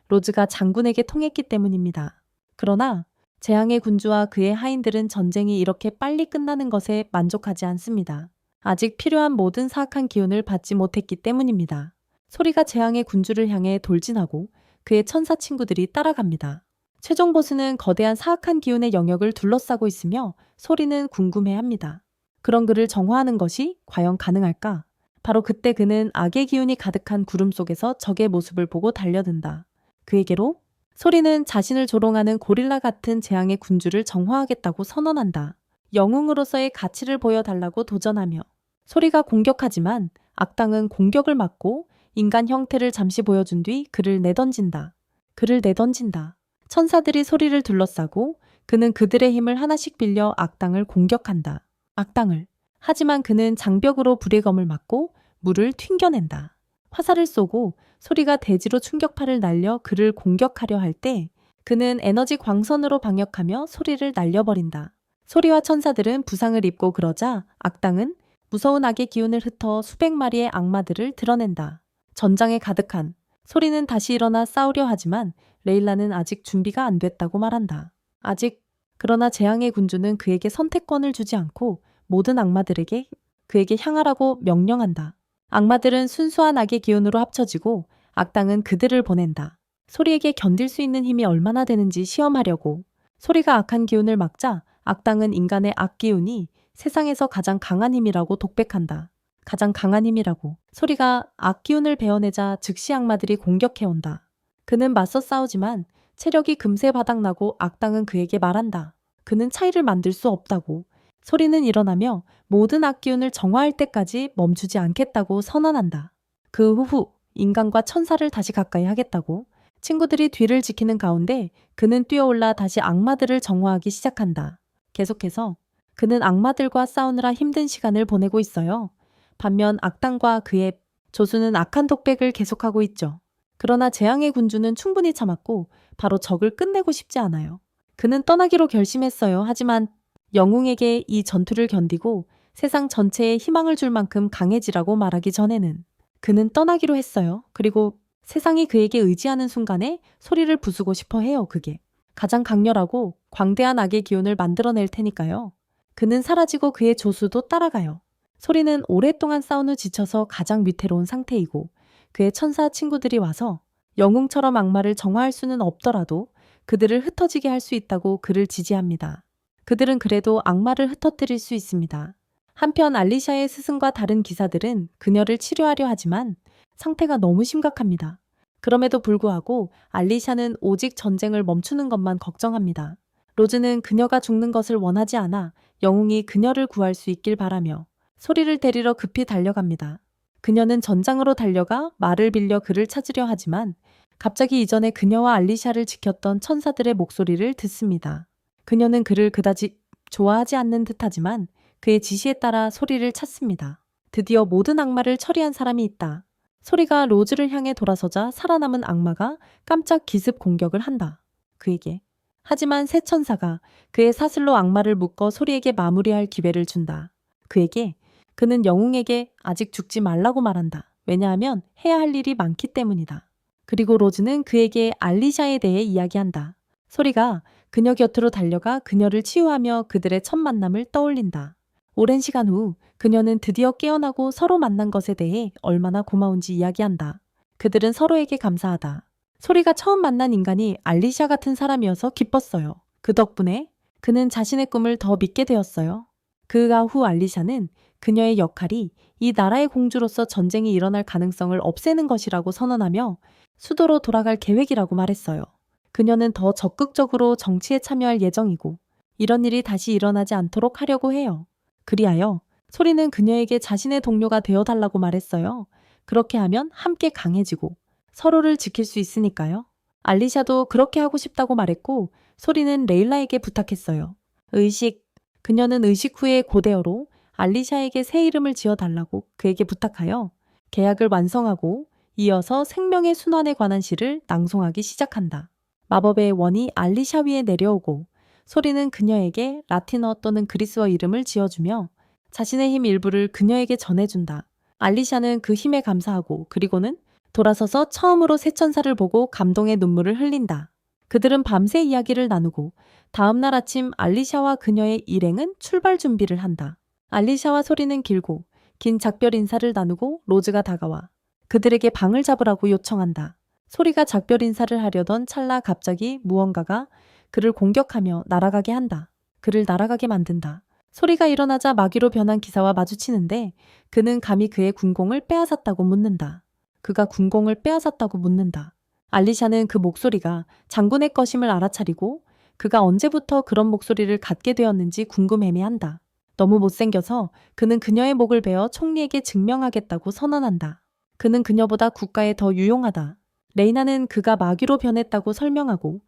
로즈가 장군에게 통했기 때문입니다. 그러나 재앙의 군주와 그의 하인들은 전쟁이 이렇게 빨리 끝나는 것에 만족하지 않습니다. 아직 필요한 모든 사악한 기운을 받지 못했기 때문입니다. 소리가 재앙의 군주를 향해 돌진하고 그의 천사 친구들이 따라갑니다. 최종 보스는 거대한 사악한 기운의 영역을 둘러싸고 있으며 소리는 궁금해합니다. 그런 그를 정화하는 것이 과연 가능할까? 바로 그때 그는 악의 기운이 가득한 구름 속에서 적의 모습을 보고 달려든다. 그에게로 소리는 자신을 조롱하는 고릴라 같은 재앙의 군주를 정화하겠다고 선언한다. 영웅으로서의 가치를 보여달라고 도전하며 소리가 공격하지만 악당은 공격을 막고 인간 형태를 잠시 보여준 뒤 그를 내던진다. 그를 내던진다. 천사들이 소리를 둘러싸고 그는 그들의 힘을 하나씩 빌려 악당을 공격한다. 악당을. 하지만 그는 장벽으로 불의 검을 막고 물을 튕겨낸다. 화살을 쏘고 소리가 대지로 충격파를 날려 그를 공격하려 할 때 그는 에너지 광선으로 방역하며 소리를 날려버린다. 소리와 천사들은 부상을 입고 그러자 악당은 무서운 악의 기운을 흩어 수백 마리의 악마들을 드러낸다. 전장에 가득한 소리는 다시 일어나 싸우려 하지만 레일라는 아직 준비가 안 됐다고 말한다. 아직. 그러나 재앙의 군주는 그에게 선택권을 주지 않고 모든 악마들에게 그에게 향하라고 명령한다. 악마들은 순수한 악의 기운으로 합쳐지고 악당은 그들을 보낸다. 소리에게 견딜 수 있는 힘이 얼마나 되는지 시험하려고. 소리가 악한 기운을 막자 악당은 인간의 악기운이 세상에서 가장 강한 힘이라고 독백한다. 가장 강한 힘이라고. 소리가 악기운을 베어내자 즉시 악마들이 공격해온다. 그는 맞서 싸우지만 체력이 금세 바닥나고 악당은 그에게 말한다. 그는 차이를 만들 수 없다고. 소리는 일어나며 모든 악기운을 정화할 때까지 멈추지 않겠다고 선언한다. 그 후 인간과 천사를 다시 가까이 하겠다고. 친구들이 뒤를 지키는 가운데 그는 뛰어올라 다시 악마들을 정화하기 시작한다. 계속해서 그는 악마들과 싸우느라 힘든 시간을 보내고 있어요. 반면 악당과 그의 조수는 악한 독백을 계속하고 있죠. 그러나 재앙의 군주는 충분히 참았고 바로 적을 끝내고 싶지 않아요. 그는 떠나기로 결심했어요. 하지만 영웅에게 이 전투를 견디고 세상 전체에 희망을 줄 만큼 강해지라고 말하기 전에는 그는 떠나기로 했어요. 그리고 세상이 그에게 의지하는 순간에 소리를 부수고 싶어 해요. 그게 가장 강렬하고 광대한 악의 기운을 만들어낼 테니까요. 그는 사라지고 그의 조수도 따라가요. 소리는 오랫동안 싸운 후 지쳐서 가장 위태로운 상태이고 그의 천사 친구들이 와서 영웅처럼 악마를 정화할 수는 없더라도 그들을 흩어지게 할 수 있다고 그를 지지합니다. 그들은 그래도 악마를 흩어뜨릴 수 있습니다. 한편 알리샤의 스승과 다른 기사들은 그녀를 치료하려 하지만 상태가 너무 심각합니다. 그럼에도 불구하고 알리샤는 오직 전쟁을 멈추는 것만 걱정합니다. 로즈는 그녀가 죽는 것을 원하지 않아 영웅이 그녀를 구할 수 있길 바라며 소리를 데리러 급히 달려갑니다. 그녀는 전장으로 달려가 말을 빌려 그를 찾으려 하지만 갑자기 이전에 그녀와 알리샤를 지켰던 천사들의 목소리를 듣습니다. 그녀는 그를 그다지 좋아하지 않는 듯하지만 그의 지시에 따라 소리를 찾습니다. 드디어 모든 악마를 처리한 사람이 있다. 소리가 로즈를 향해 돌아서자 살아남은 악마가 깜짝 기습 공격을 한다. 그에게. 하지만 새 천사가 그의 사슬로 악마를 묶어 소리에게 마무리할 기회를 준다. 그에게. 그는 영웅에게 아직 죽지 말라고 말한다. 왜냐하면 해야 할 일이 많기 때문이다. 그리고 로즈는 그에게 알리샤에 대해 이야기한다. 소리가 그녀 곁으로 달려가 그녀를 치유하며 그들의 첫 만남을 떠올린다. 오랜 시간 후 그녀는 드디어 깨어나고 서로 만난 것에 대해 얼마나 고마운지 이야기한다. 그들은 서로에게 감사하다. 소리가 처음 만난 인간이 알리샤 같은 사람이어서 기뻤어요. 그 덕분에 그는 자신의 꿈을 더 믿게 되었어요. 그가 후 알리샤는 그녀의 역할이 이 나라의 공주로서 전쟁이 일어날 가능성을 없애는 것이라고 선언하며 수도로 돌아갈 계획이라고 말했어요. 그녀는 더 적극적으로 정치에 참여할 예정이고 이런 일이 다시 일어나지 않도록 하려고 해요. 그리하여 소리는 그녀에게 자신의 동료가 되어달라고 말했어요. 그렇게 하면 함께 강해지고 서로를 지킬 수 있으니까요. 알리샤도 그렇게 하고 싶다고 말했고 소리는 레일라에게 부탁했어요. 의식. 그녀는 의식 후에 고대어로 알리샤에게 새 이름을 지어달라고 그에게 부탁하여 계약을 완성하고 이어서 생명의 순환에 관한 시를 낭송하기 시작한다. 마법의 원이 알리샤 위에 내려오고 소리는 그녀에게 라틴어 또는 그리스어 이름을 지어주며 자신의 힘 일부를 그녀에게 전해준다. 알리샤는 그 힘에 감사하고 그리고는 돌아서서 처음으로 새 천사를 보고 감동의 눈물을 흘린다. 그들은 밤새 이야기를 나누고 다음날 아침 알리샤와 그녀의 일행은 출발 준비를 한다. 알리샤와 소리는 길고 긴 작별 인사를 나누고 로즈가 다가와 그들에게 방을 잡으라고 요청한다. 소리가 작별 인사를 하려던 찰나 갑자기 무언가가 그를 공격하며 날아가게 한다. 그를 날아가게 만든다. 소리가 일어나자 마귀로 변한 기사와 마주치는데 그는 감히 그의 군공을 빼앗았다고 묻는다. 그가 군공을 빼앗았다고 묻는다. 알리샤는 그 목소리가 장군의 것임을 알아차리고 그가 언제부터 그런 목소리를 갖게 되었는지 궁금해해한다. 너무 못생겨서 그는 그녀의 목을 베어 총리에게 증명하겠다고 선언한다. 그는 그녀보다 국가에 더 유용하다. 레이나는 그가 마귀로 변했다고 설명하고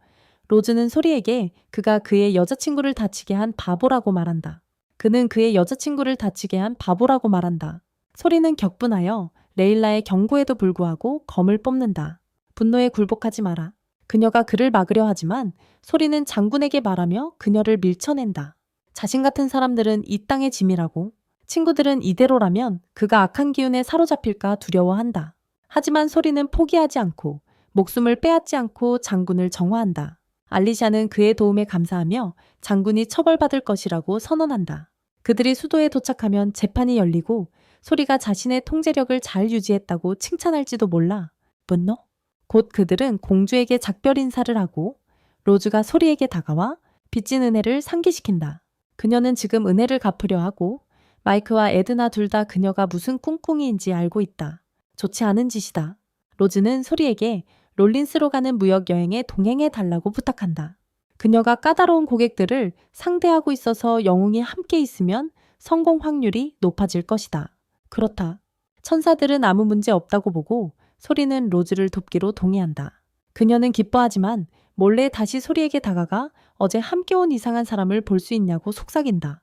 로즈는 소리에게 그가 그의 여자친구를 다치게 한 바보라고 말한다. 그는 그의 여자친구를 다치게 한 바보라고 말한다. 소리는 격분하여 레일라의 경고에도 불구하고 검을 뽑는다. 분노에 굴복하지 마라. 그녀가 그를 막으려 하지만 소리는 장군에게 말하며 그녀를 밀쳐낸다. 자신 같은 사람들은 이 땅의 짐이라고. 친구들은 이대로라면 그가 악한 기운에 사로잡힐까 두려워한다. 하지만 소리는 포기하지 않고 목숨을 빼앗지 않고 장군을 정화한다. 알리샤는 그의 도움에 감사하며 장군이 처벌받을 것이라고 선언한다. 그들이 수도에 도착하면 재판이 열리고 소리가 자신의 통제력을 잘 유지했다고 칭찬할지도 몰라. 분노? 곧 그들은 공주에게 작별 인사를 하고 로즈가 소리에게 다가와 빚진 은혜를 상기시킨다. 그녀는 지금 은혜를 갚으려 하고 마이크와 에드나 둘 다 그녀가 무슨 꿍꿍이인지 알고 있다. 좋지 않은 짓이다. 로즈는 소리에게 롤린스로 가는 무역 여행에 동행해 달라고 부탁한다. 그녀가 까다로운 고객들을 상대하고 있어서 영웅이 함께 있으면 성공 확률이 높아질 것이다. 그렇다. 천사들은 아무 문제 없다고 보고 소리는 로즈를 돕기로 동의한다. 그녀는 기뻐하지만 몰래 다시 소리에게 다가가 어제 함께 온 이상한 사람을 볼 수 있냐고 속삭인다.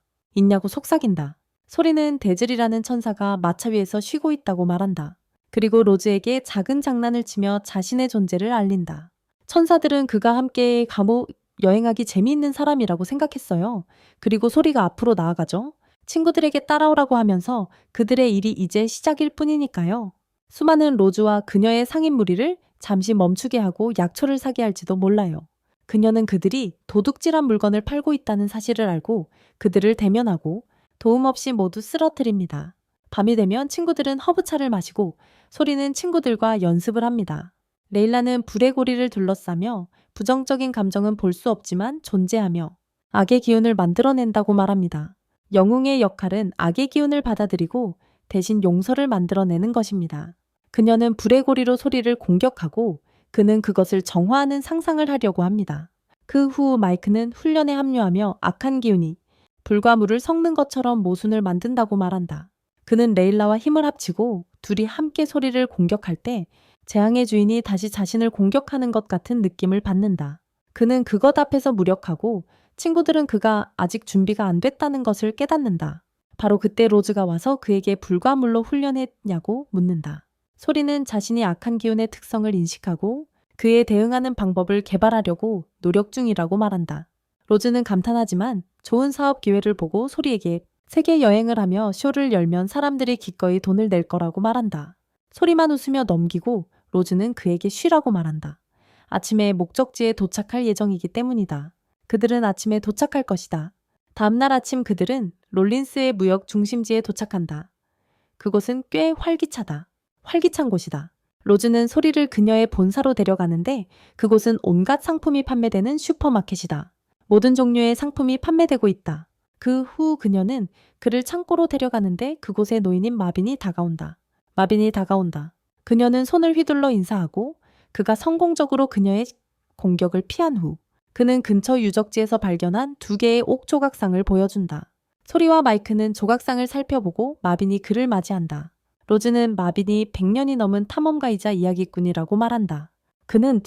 소리는 데즐이라는 천사가 마차 위에서 쉬고 있다고 말한다. 그리고 로즈에게 작은 장난을 치며 자신의 존재를 알린다. 천사들은 그가 함께 감옥 여행하기 재미있는 사람이라고 생각했어요. 그리고 소리가 앞으로 나아가죠. 친구들에게 따라오라고 하면서 그들의 일이 이제 시작일 뿐이니까요. 수많은 로즈와 그녀의 상인 무리를 잠시 멈추게 하고 약초를 사게 할지도 몰라요. 그녀는 그들이 도둑질한 물건을 팔고 있다는 사실을 알고 그들을 대면하고 도움 없이 모두 쓰러뜨립니다. 밤이 되면 친구들은 허브차를 마시고 소리는 친구들과 연습을 합니다. 레일라는 불의 고리를 둘러싸며 부정적인 감정은 볼 수 없지만 존재하며 악의 기운을 만들어낸다고 말합니다. 영웅의 역할은 악의 기운을 받아들이고 대신 용서를 만들어내는 것입니다. 그녀는 불의 고리로 소리를 공격하고 그는 그것을 정화하는 상상을 하려고 합니다. 그 후 마이크는 훈련에 합류하며 악한 기운이 불과 물을 섞는 것처럼 모순을 만든다고 말한다. 그는 레일라와 힘을 합치고 둘이 함께 소리를 공격할 때 재앙의 주인이 다시 자신을 공격하는 것 같은 느낌을 받는다. 그는 그것 앞에서 무력하고 친구들은 그가 아직 준비가 안 됐다는 것을 깨닫는다. 바로 그때 로즈가 와서 그에게 불과 물로 훈련했냐고 묻는다. 소리는 자신이 악한 기운의 특성을 인식하고 그에 대응하는 방법을 개발하려고 노력 중이라고 말한다. 로즈는 감탄하지만 좋은 사업 기회를 보고 소리에게 세계 여행을 하며 쇼를 열면 사람들이 기꺼이 돈을 낼 거라고 말한다. 소리만 웃으며 넘기고 로즈는 그에게 쉬라고 말한다. 아침에 목적지에 도착할 예정이기 때문이다. 그들은 아침에 도착할 것이다. 다음날 아침 그들은 롤린스의 무역 중심지에 도착한다. 그곳은 꽤 활기찬 곳이다. 로즈는 소리를 그녀의 본사로 데려가는데 그곳은 온갖 상품이 판매되는 슈퍼마켓이다. 모든 종류의 상품이 판매되고 있다. 그 후 그녀는 그를 창고로 데려가는데 그곳에 노인인 마빈이 다가온다. 그녀는 손을 휘둘러 인사하고 그가 성공적으로 그녀의 공격을 피한 후 그는 근처 유적지에서 발견한 2개의 옥 조각상을 보여준다. 소리와 마이크는 조각상을 살펴보고 마빈이 그를 맞이한다. 로즈는 마빈이 100년이 넘은 탐험가이자 이야기꾼이라고 말한다. 그는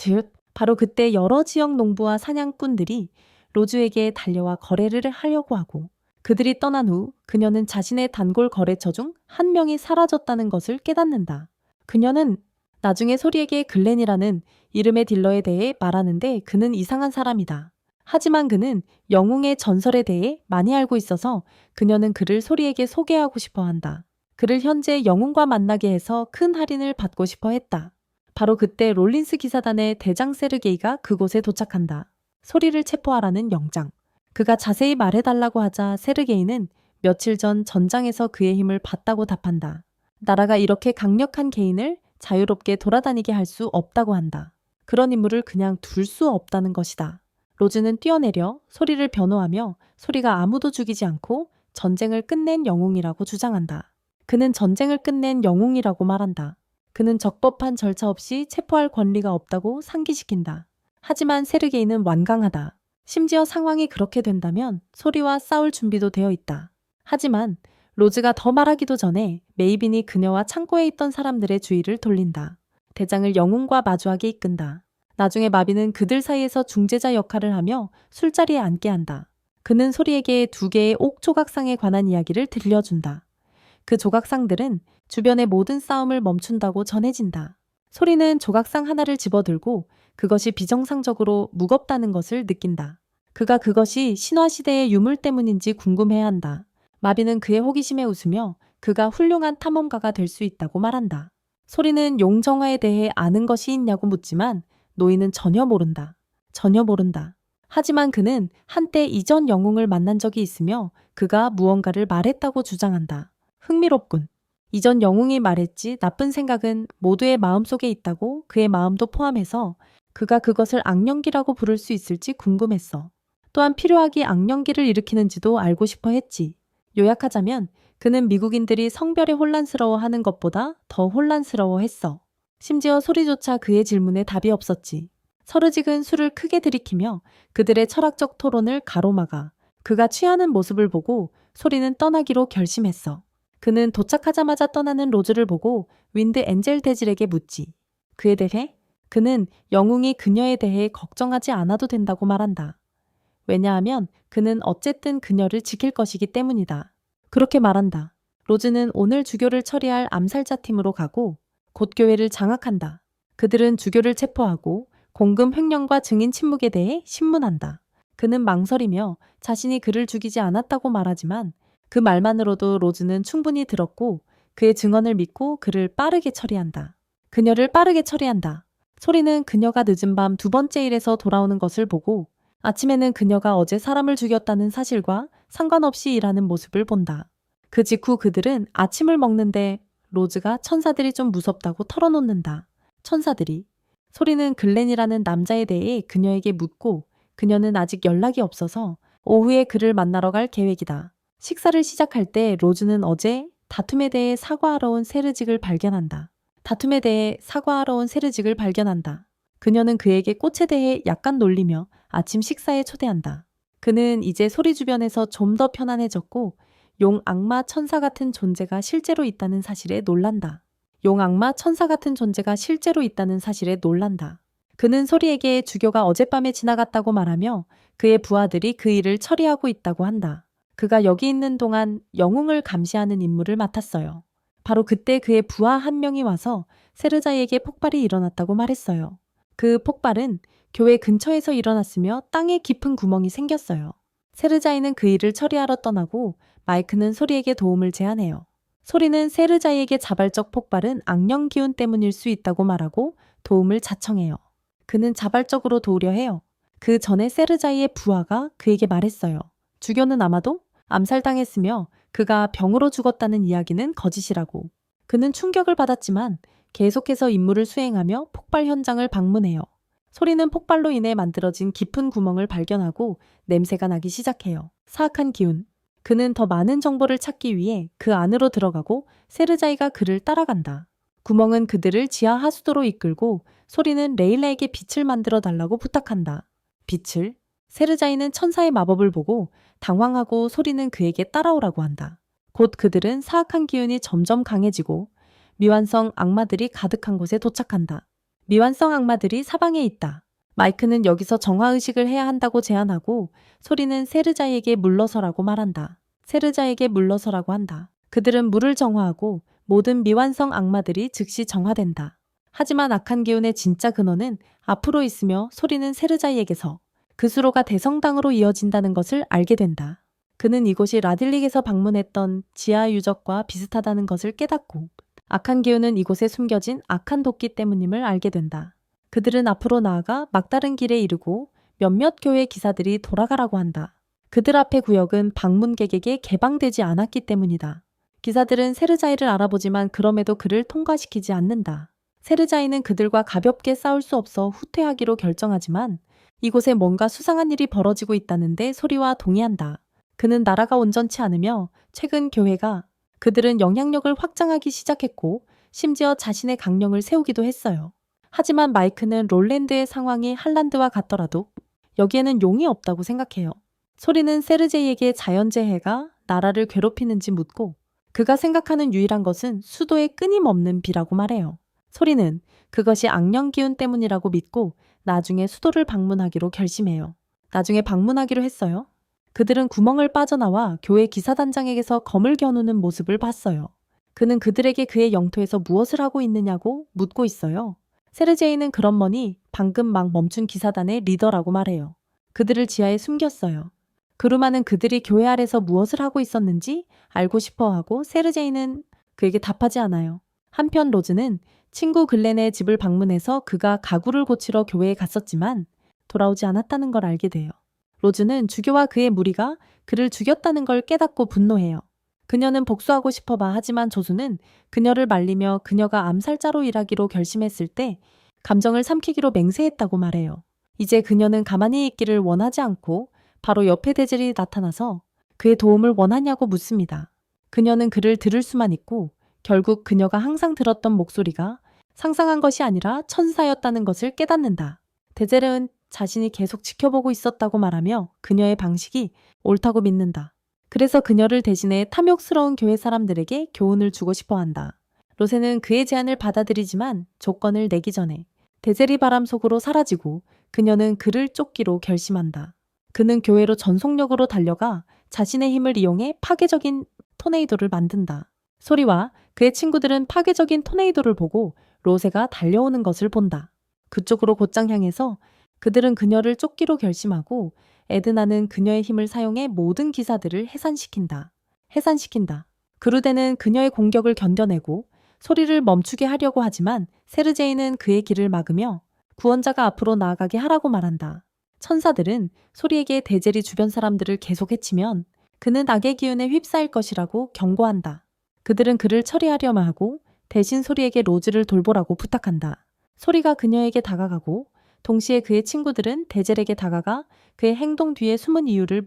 바로 그때 여러 지역 농부와 사냥꾼들이 로즈에게 달려와 거래를 하려고 하고 그들이 떠난 후 그녀는 자신의 단골 거래처 중 한 명이 사라졌다는 것을 깨닫는다. 그녀는 나중에 소리에게 글렌이라는 이름의 딜러에 대해 말하는데 그는 이상한 사람이다. 하지만 그는 영웅의 전설에 대해 많이 알고 있어서 그녀는 그를 소리에게 소개하고 싶어 한다. 그를 현재 영웅과 만나게 해서 큰 할인을 받고 싶어 했다. 바로 그때 롤린스 기사단의 대장 세르게이가 그곳에 도착한다. 소리를 체포하라는 영장. 그가 자세히 말해달라고 하자 세르게이는 며칠 전 전장에서 그의 힘을 봤다고 답한다. 나라가 이렇게 강력한 개인을 자유롭게 돌아다니게 할 수 없다고 한다. 그런 인물을 그냥 둘 수 없다는 것이다. 로즈는 뛰어내려 소리를 변호하며 소리가 아무도 죽이지 않고 전쟁을 끝낸 영웅이라고 주장한다. 그는 전쟁을 끝낸 영웅이라고 말한다. 그는 적법한 절차 없이 체포할 권리가 없다고 상기시킨다. 하지만 세르게이는 완강하다. 심지어 상황이 그렇게 된다면 소리와 싸울 준비도 되어 있다. 하지만 로즈가 더 말하기도 전에 메이빈이 그녀와 창고에 있던 사람들의 주의를 돌린다. 대장을 영웅과 마주하게 이끈다. 나중에 마비는 그들 사이에서 중재자 역할을 하며 술자리에 앉게 한다. 그는 소리에게 2개의 옥 조각상에 관한 이야기를 들려준다. 그 조각상들은 주변의 모든 싸움을 멈춘다고 전해진다. 소리는 조각상 하나를 집어들고 그것이 비정상적으로 무겁다는 것을 느낀다. 그가 그것이 신화시대의 유물 때문인지 궁금해한다. 마비는 그의 호기심에 웃으며 그가 훌륭한 탐험가가 될 수 있다고 말한다. 소리는 용정화에 대해 아는 것이 있냐고 묻지만 노인은 전혀 모른다. 전혀 모른다. 하지만 그는 한때 이전 영웅을 만난 적이 있으며 그가 무언가를 말했다고 주장한다. 흥미롭군. 이전 영웅이 말했지 나쁜 생각은 모두의 마음속에 있다고 그의 마음도 포함해서 그가 그것을 악령기라고 부를 수 있을지 궁금했어. 또한 필요하기 악령기를 일으키는지도 알고 싶어 했지. 요약하자면 그는 미국인들이 성별에 혼란스러워하는 것보다 더 혼란스러워했어. 심지어 소리조차 그의 질문에 답이 없었지. 서르직은 술을 크게 들이키며 그들의 철학적 토론을 가로막아 그가 취하는 모습을 보고 소리는 떠나기로 결심했어. 그는 도착하자마자 떠나는 로즈를 보고 윈드 엔젤 대질에게 묻지. 그에 대해 그는 영웅이 그녀에 대해 걱정하지 않아도 된다고 말한다. 왜냐하면 그는 어쨌든 그녀를 지킬 것이기 때문이다. 그렇게 말한다. 로즈는 오늘 주교를 처리할 암살자 팀으로 가고 곧 교회를 장악한다. 그들은 주교를 체포하고 공금 횡령과 증인 침묵에 대해 신문한다. 그는 망설이며 자신이 그를 죽이지 않았다고 말하지만 그 말만으로도 로즈는 충분히 들었고 그의 증언을 믿고 그를 빠르게 처리한다. 그녀를 빠르게 처리한다. 소리는 그녀가 늦은 밤 2번째 일에서 돌아오는 것을 보고 아침에는 그녀가 어제 사람을 죽였다는 사실과 상관없이 일하는 모습을 본다. 그 직후 그들은 아침을 먹는데 로즈가 천사들이 좀 무섭다고 털어놓는다. 천사들이. 소리는 글렌이라는 남자에 대해 그녀에게 묻고 그녀는 아직 연락이 없어서 오후에 그를 만나러 갈 계획이다. 식사를 시작할 때 로즈는 어제 다툼에 대해 사과하러 온 세르직을 발견한다. 다툼에 대해 사과하러 온 세르직을 발견한다. 그녀는 그에게 꽃에 대해 약간 놀리며 아침 식사에 초대한다. 그는 이제 소리 주변에서 좀 더 편안해졌고 용 악마 천사 같은 존재가 실제로 있다는 사실에 놀란다. 용 악마 천사 같은 존재가 실제로 있다는 사실에 놀란다. 그는 소리에게 주교가 어젯밤에 지나갔다고 말하며 그의 부하들이 그 일을 처리하고 있다고 한다. 그가 여기 있는 동안 영웅을 감시하는 임무를 맡았어요. 바로 그때 그의 부하 한 명이 와서 세르자이에게 폭발이 일어났다고 말했어요. 그 폭발은 교회 근처에서 일어났으며 땅에 깊은 구멍이 생겼어요. 세르자이는 그 일을 처리하러 떠나고 마이크는 소리에게 도움을 제안해요. 소리는 세르자이에게 자발적 폭발은 악령 기운 때문일 수 있다고 말하고 도움을 자청해요. 그는 자발적으로 도우려 해요. 그 전에 세르자이의 부하가 그에게 말했어요. 주교는 아마도 암살당했으며 그가 병으로 죽었다는 이야기는 거짓이라고. 그는 충격을 받았지만 계속해서 임무를 수행하며 폭발 현장을 방문해요. 소리는 폭발로 인해 만들어진 깊은 구멍을 발견하고 냄새가 나기 시작해요. 사악한 기운. 그는 더 많은 정보를 찾기 위해 그 안으로 들어가고 세르자이가 그를 따라간다. 구멍은 그들을 지하 하수도로 이끌고 소리는 레일라에게 빛을 만들어 달라고 부탁한다. 빛을? 세르자이는 천사의 마법을 보고 당황하고 소리는 그에게 따라오라고 한다. 곧 그들은 사악한 기운이 점점 강해지고 미완성 악마들이 가득한 곳에 도착한다. 미완성 악마들이 사방에 있다. 마이크는 여기서 정화의식을 해야 한다고 제안하고 소리는 세르자이에게 물러서라고 말한다. 세르자에게 물러서라고 한다. 그들은 물을 정화하고 모든 미완성 악마들이 즉시 정화된다. 하지만 악한 기운의 진짜 근원은 앞으로 있으며 소리는 세르자이에게서 그 수로가 대성당으로 이어진다는 것을 알게 된다. 그는 이곳이 라딜릭에서 방문했던 지하 유적과 비슷하다는 것을 깨닫고 악한 기운은 이곳에 숨겨진 악한 도끼 때문임을 알게 된다. 그들은 앞으로 나아가 막다른 길에 이르고 몇몇 교회 기사들이 돌아가라고 한다. 그들 앞의 구역은 방문객에게 개방되지 않았기 때문이다. 기사들은 세르자이를 알아보지만 그럼에도 그를 통과시키지 않는다. 세르자이는 그들과 가볍게 싸울 수 없어 후퇴하기로 결정하지만 이곳에 뭔가 수상한 일이 벌어지고 있다는데 소리와 동의한다. 그는 나라가 온전치 않으며 최근 교회가 그들은 영향력을 확장하기 시작했고 심지어 자신의 강령을 세우기도 했어요. 하지만 마이크는 롤랜드의 상황이 할란드와 같더라도 여기에는 용이 없다고 생각해요. 소리는 세르제이에게 자연재해가 나라를 괴롭히는지 묻고 그가 생각하는 유일한 것은 수도의 끊임없는 비라고 말해요. 소리는 그것이 악령 기운 때문이라고 믿고 나중에 수도를 방문하기로 결심해요. 나중에 방문하기로 했어요. 그들은 구멍을 빠져나와 교회 기사단장에게서 검을 겨누는 모습을 봤어요. 그는 그들에게 그의 영토에서 무엇을 하고 있느냐고 묻고 있어요. 세르제이는 그렇머니 방금 막 멈춘 기사단의 리더라고 말해요. 그들을 지하에 숨겼어요. 그루마는 그들이 교회 아래서 무엇을 하고 있었는지 알고 싶어하고 세르제이는 그에게 답하지 않아요. 한편 로즈는 친구 글렌의 집을 방문해서 그가 가구를 고치러 교회에 갔었지만 돌아오지 않았다는 걸 알게 돼요. 로즈는 주교와 그의 무리가 그를 죽였다는 걸 깨닫고 분노해요. 그녀는 복수하고 싶어봐 하지만 조수는 그녀를 말리며 그녀가 암살자로 일하기로 결심했을 때 감정을 삼키기로 맹세했다고 말해요. 이제 그녀는 가만히 있기를 원하지 않고 바로 옆에 데젤이 나타나서 그의 도움을 원하냐고 묻습니다. 그녀는 그를 들을 수만 있고 결국 그녀가 항상 들었던 목소리가 상상한 것이 아니라 천사였다는 것을 깨닫는다. 데젤은 자신이 계속 지켜보고 있었다고 말하며 그녀의 방식이 옳다고 믿는다. 그래서 그녀를 대신해 탐욕스러운 교회 사람들에게 교훈을 주고 싶어 한다. 로세는 그의 제안을 받아들이지만 조건을 내기 전에 데젤이 바람 속으로 사라지고 그녀는 그를 쫓기로 결심한다. 그는 교회로 전속력으로 달려가 자신의 힘을 이용해 파괴적인 토네이도를 만든다. 소리와 그의 친구들은 파괴적인 토네이도를 보고 로세가 달려오는 것을 본다. 그쪽으로 곧장 향해서 그들은 그녀를 쫓기로 결심하고 에드나는 그녀의 힘을 사용해 모든 기사들을 해산시킨다. 그루데는 그녀의 공격을 견뎌내고 소리를 멈추게 하려고 하지만 세르제이는 그의 길을 막으며 구원자가 앞으로 나아가게 하라고 말한다. 천사들은 소리에게 데젤이 주변 사람들을 계속 해치면 그는 악의 기운에 휩싸일 것이라고 경고한다. 그들은 그를 처리하려마 하고 대신 소리에게 로즈를 돌보라고 부탁한다. 소리가 그녀에게 다가가고 동시에 그의 친구들은 데젤에게 다가가 그의 행동 뒤에 숨은 이유를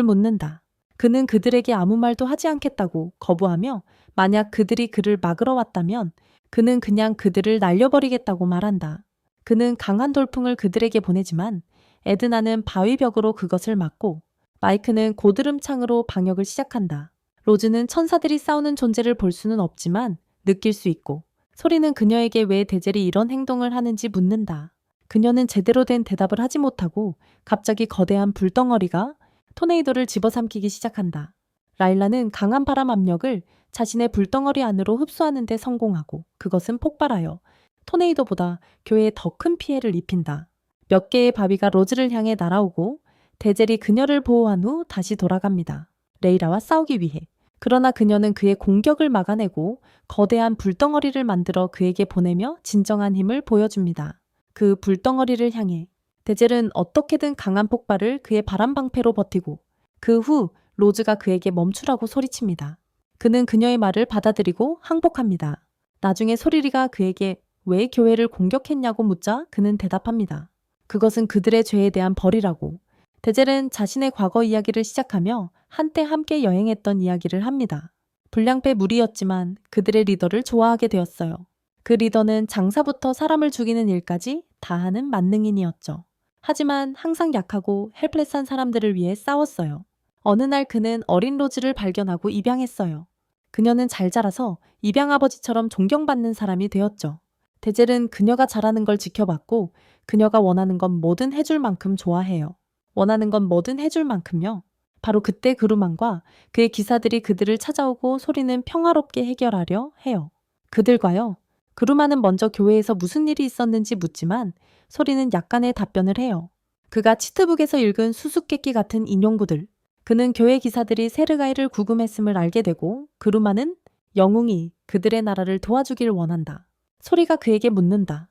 묻는다. 그는 그들에게 아무 말도 하지 않겠다고 거부하며 만약 그들이 그를 막으러 왔다면 그는 그냥 그들을 날려버리겠다고 말한다. 그는 강한 돌풍을 그들에게 보내지만 에드나는 바위벽으로 그것을 막고 마이크는 고드름창으로 방역을 시작한다. 로즈는 천사들이 싸우는 존재를 볼 수는 없지만 느낄 수 있고 소리는 그녀에게 왜 데젤이 이런 행동을 하는지 묻는다. 그녀는 제대로 된 대답을 하지 못하고 갑자기 거대한 불덩어리가 토네이도를 집어삼키기 시작한다. 라일라는 강한 바람 압력을 자신의 불덩어리 안으로 흡수하는 데 성공하고 그것은 폭발하여 토네이도보다 교회에 더 큰 피해를 입힌다. 몇 개의 바위가 로즈를 향해 날아오고 데젤이 그녀를 보호한 후 다시 돌아갑니다. 레이라와 싸우기 위해. 그러나 그녀는 그의 공격을 막아내고 거대한 불덩어리를 만들어 그에게 보내며 진정한 힘을 보여줍니다. 그 불덩어리를 향해 데젤은 어떻게든 강한 폭발을 그의 바람방패로 버티고 그 후 로즈가 그에게 멈추라고 소리칩니다. 그는 그녀의 말을 받아들이고 항복합니다. 나중에 소리리가 그에게 왜 교회를 공격했냐고 묻자 그는 대답합니다. 그것은 그들의 죄에 대한 벌이라고. 데젤은 자신의 과거 이야기를 시작하며 한때 함께 여행했던 이야기를 합니다. 불량배 무리였지만 그들의 리더를 좋아하게 되었어요. 그 리더는 장사부터 사람을 죽이는 일까지 다 하는 만능인이었죠. 하지만 항상 약하고 헬플레스한 사람들을 위해 싸웠어요. 어느 날 그는 어린 로즈를 발견하고 입양했어요. 그녀는 잘 자라서 입양아버지처럼 존경받는 사람이 되었죠. 데젤은 그녀가 잘하는 걸 지켜봤고 그녀가 원하는 건 뭐든 해줄 만큼 좋아해요. 원하는 건 뭐든 해줄 만큼요. 바로 그때 그루만과 그의 기사들이 그들을 찾아오고 소리는 평화롭게 해결하려 해요. 그들과요. 그루만은 먼저 교회에서 무슨 일이 있었는지 묻지만 소리는 약간의 답변을 해요. 그가 치트북에서 읽은 수수께끼 같은 인용구들. 그는 교회 기사들이 세르가이를 구금했음을 알게 되고 그루만은 영웅이 그들의 나라를 도와주길 원한다. 소리가 그에게 묻는다.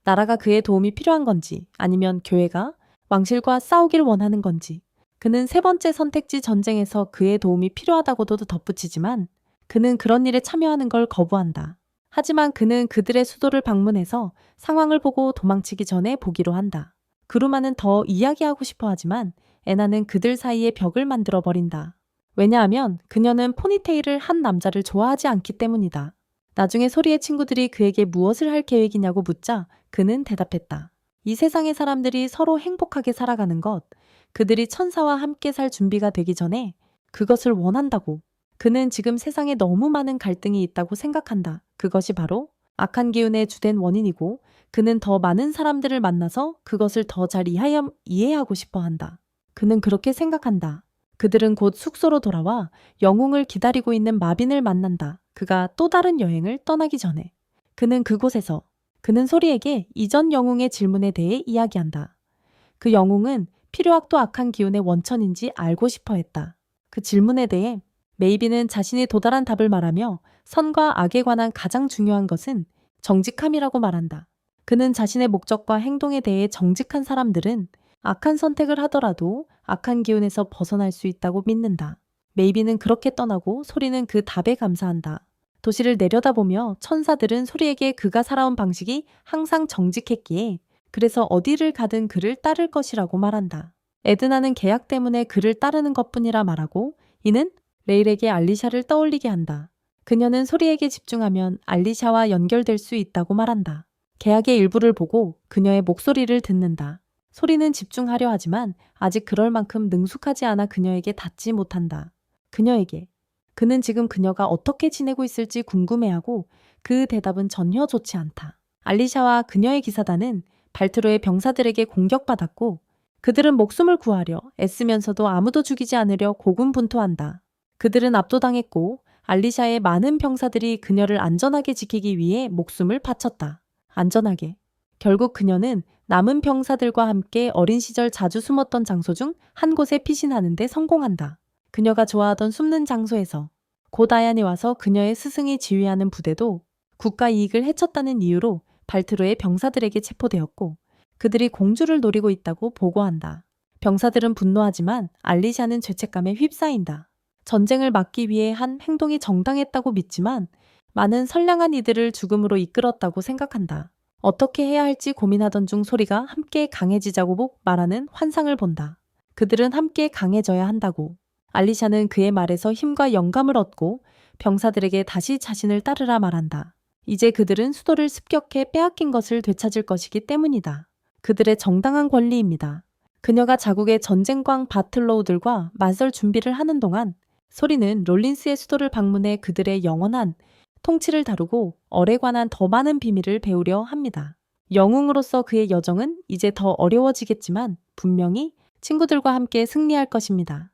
나라가 그의 도움이 필요한 건지 아니면 교회가 왕실과 싸우길 원하는 건지. 그는 세 번째 선택지 전쟁에서 그의 도움이 필요하다고도 덧붙이지만 그는 그런 일에 참여하는 걸 거부한다. 하지만 그는 그들의 수도를 방문해서 상황을 보고 도망치기 전에 보기로 한다. 그루마는 더 이야기하고 싶어 하지만 애나는 그들 사이에 벽을 만들어 버린다. 왜냐하면 그녀는 포니테일을 한 남자를 좋아하지 않기 때문이다. 나중에 소리의 친구들이 그에게 무엇을 할 계획이냐고 묻자 그는 대답했다. 이 세상의 사람들이 서로 행복하게 살아가는 것, 그들이 천사와 함께 살 준비가 되기 전에 그것을 원한다고. 그는 지금 세상에 너무 많은 갈등이 있다고 생각한다. 그것이 바로 악한 기운의 주된 원인이고 그는 더 많은 사람들을 만나서 그것을 더 잘 이해하고 싶어 한다. 그는 그렇게 생각한다. 그들은 곧 숙소로 돌아와 영웅을 기다리고 있는 마빈을 만난다. 그가 또 다른 여행을 떠나기 전에. 그는 소리에게 이전 영웅의 질문에 대해 이야기한다. 그 영웅은 필요악도 악한 기운의 원천인지 알고 싶어 했다. 그 질문에 대해 메이비는 자신이 도달한 답을 말하며 선과 악에 관한 가장 중요한 것은 정직함이라고 말한다. 그는 자신의 목적과 행동에 대해 정직한 사람들은 악한 선택을 하더라도 악한 기운에서 벗어날 수 있다고 믿는다. 메이비는 그렇게 떠나고 소리는 그 답에 감사한다. 도시를 내려다보며 천사들은 소리에게 그가 살아온 방식이 항상 정직했기에 그래서 어디를 가든 그를 따를 것이라고 말한다. 에드나는 계약 때문에 그를 따르는 것뿐이라 말하고 이는 레일에게 알리샤를 떠올리게 한다. 그녀는 소리에게 집중하면 알리샤와 연결될 수 있다고 말한다. 계약의 일부를 보고 그녀의 목소리를 듣는다. 소리는 집중하려 하지만 아직 그럴 만큼 능숙하지 않아 그녀에게 닿지 못한다. 그는 지금 그녀가 어떻게 지내고 있을지 궁금해하고 그 대답은 전혀 좋지 않다. 알리샤와 그녀의 기사단은 발트로의 병사들에게 공격받았고 그들은 목숨을 구하려 애쓰면서도 아무도 죽이지 않으려 고군분투한다. 그들은 압도당했고 알리샤의 많은 병사들이 그녀를 안전하게 지키기 위해 목숨을 바쳤다. 안전하게. 결국 그녀는 남은 병사들과 함께 어린 시절 자주 숨었던 장소 중 한 곳에 피신하는 데 성공한다. 그녀가 좋아하던 숨는 장소에서 고다얀이 와서 그녀의 스승이 지휘하는 부대도 국가 이익을 해쳤다는 이유로 발트로의 병사들에게 체포되었고 그들이 공주를 노리고 있다고 보고한다. 병사들은 분노하지만 알리샤는 죄책감에 휩싸인다. 전쟁을 막기 위해 한 행동이 정당했다고 믿지만 많은 선량한 이들을 죽음으로 이끌었다고 생각한다. 어떻게 해야 할지 고민하던 중 소리가 함께 강해지자고 말하는 환상을 본다. 그들은 함께 강해져야 한다고. 알리샤는 그의 말에서 힘과 영감을 얻고 병사들에게 다시 자신을 따르라 말한다. 이제 그들은 수도를 습격해 빼앗긴 것을 되찾을 것이기 때문이다. 그들의 정당한 권리입니다. 그녀가 자국의 전쟁광 바틀로우들과 맞설 준비를 하는 동안 소리는 롤린스의 수도를 방문해 그들의 영원한 통치를 다루고 얼에 관한 더 많은 비밀을 배우려 합니다. 영웅으로서 그의 여정은 이제 더 어려워지겠지만 분명히 친구들과 함께 승리할 것입니다.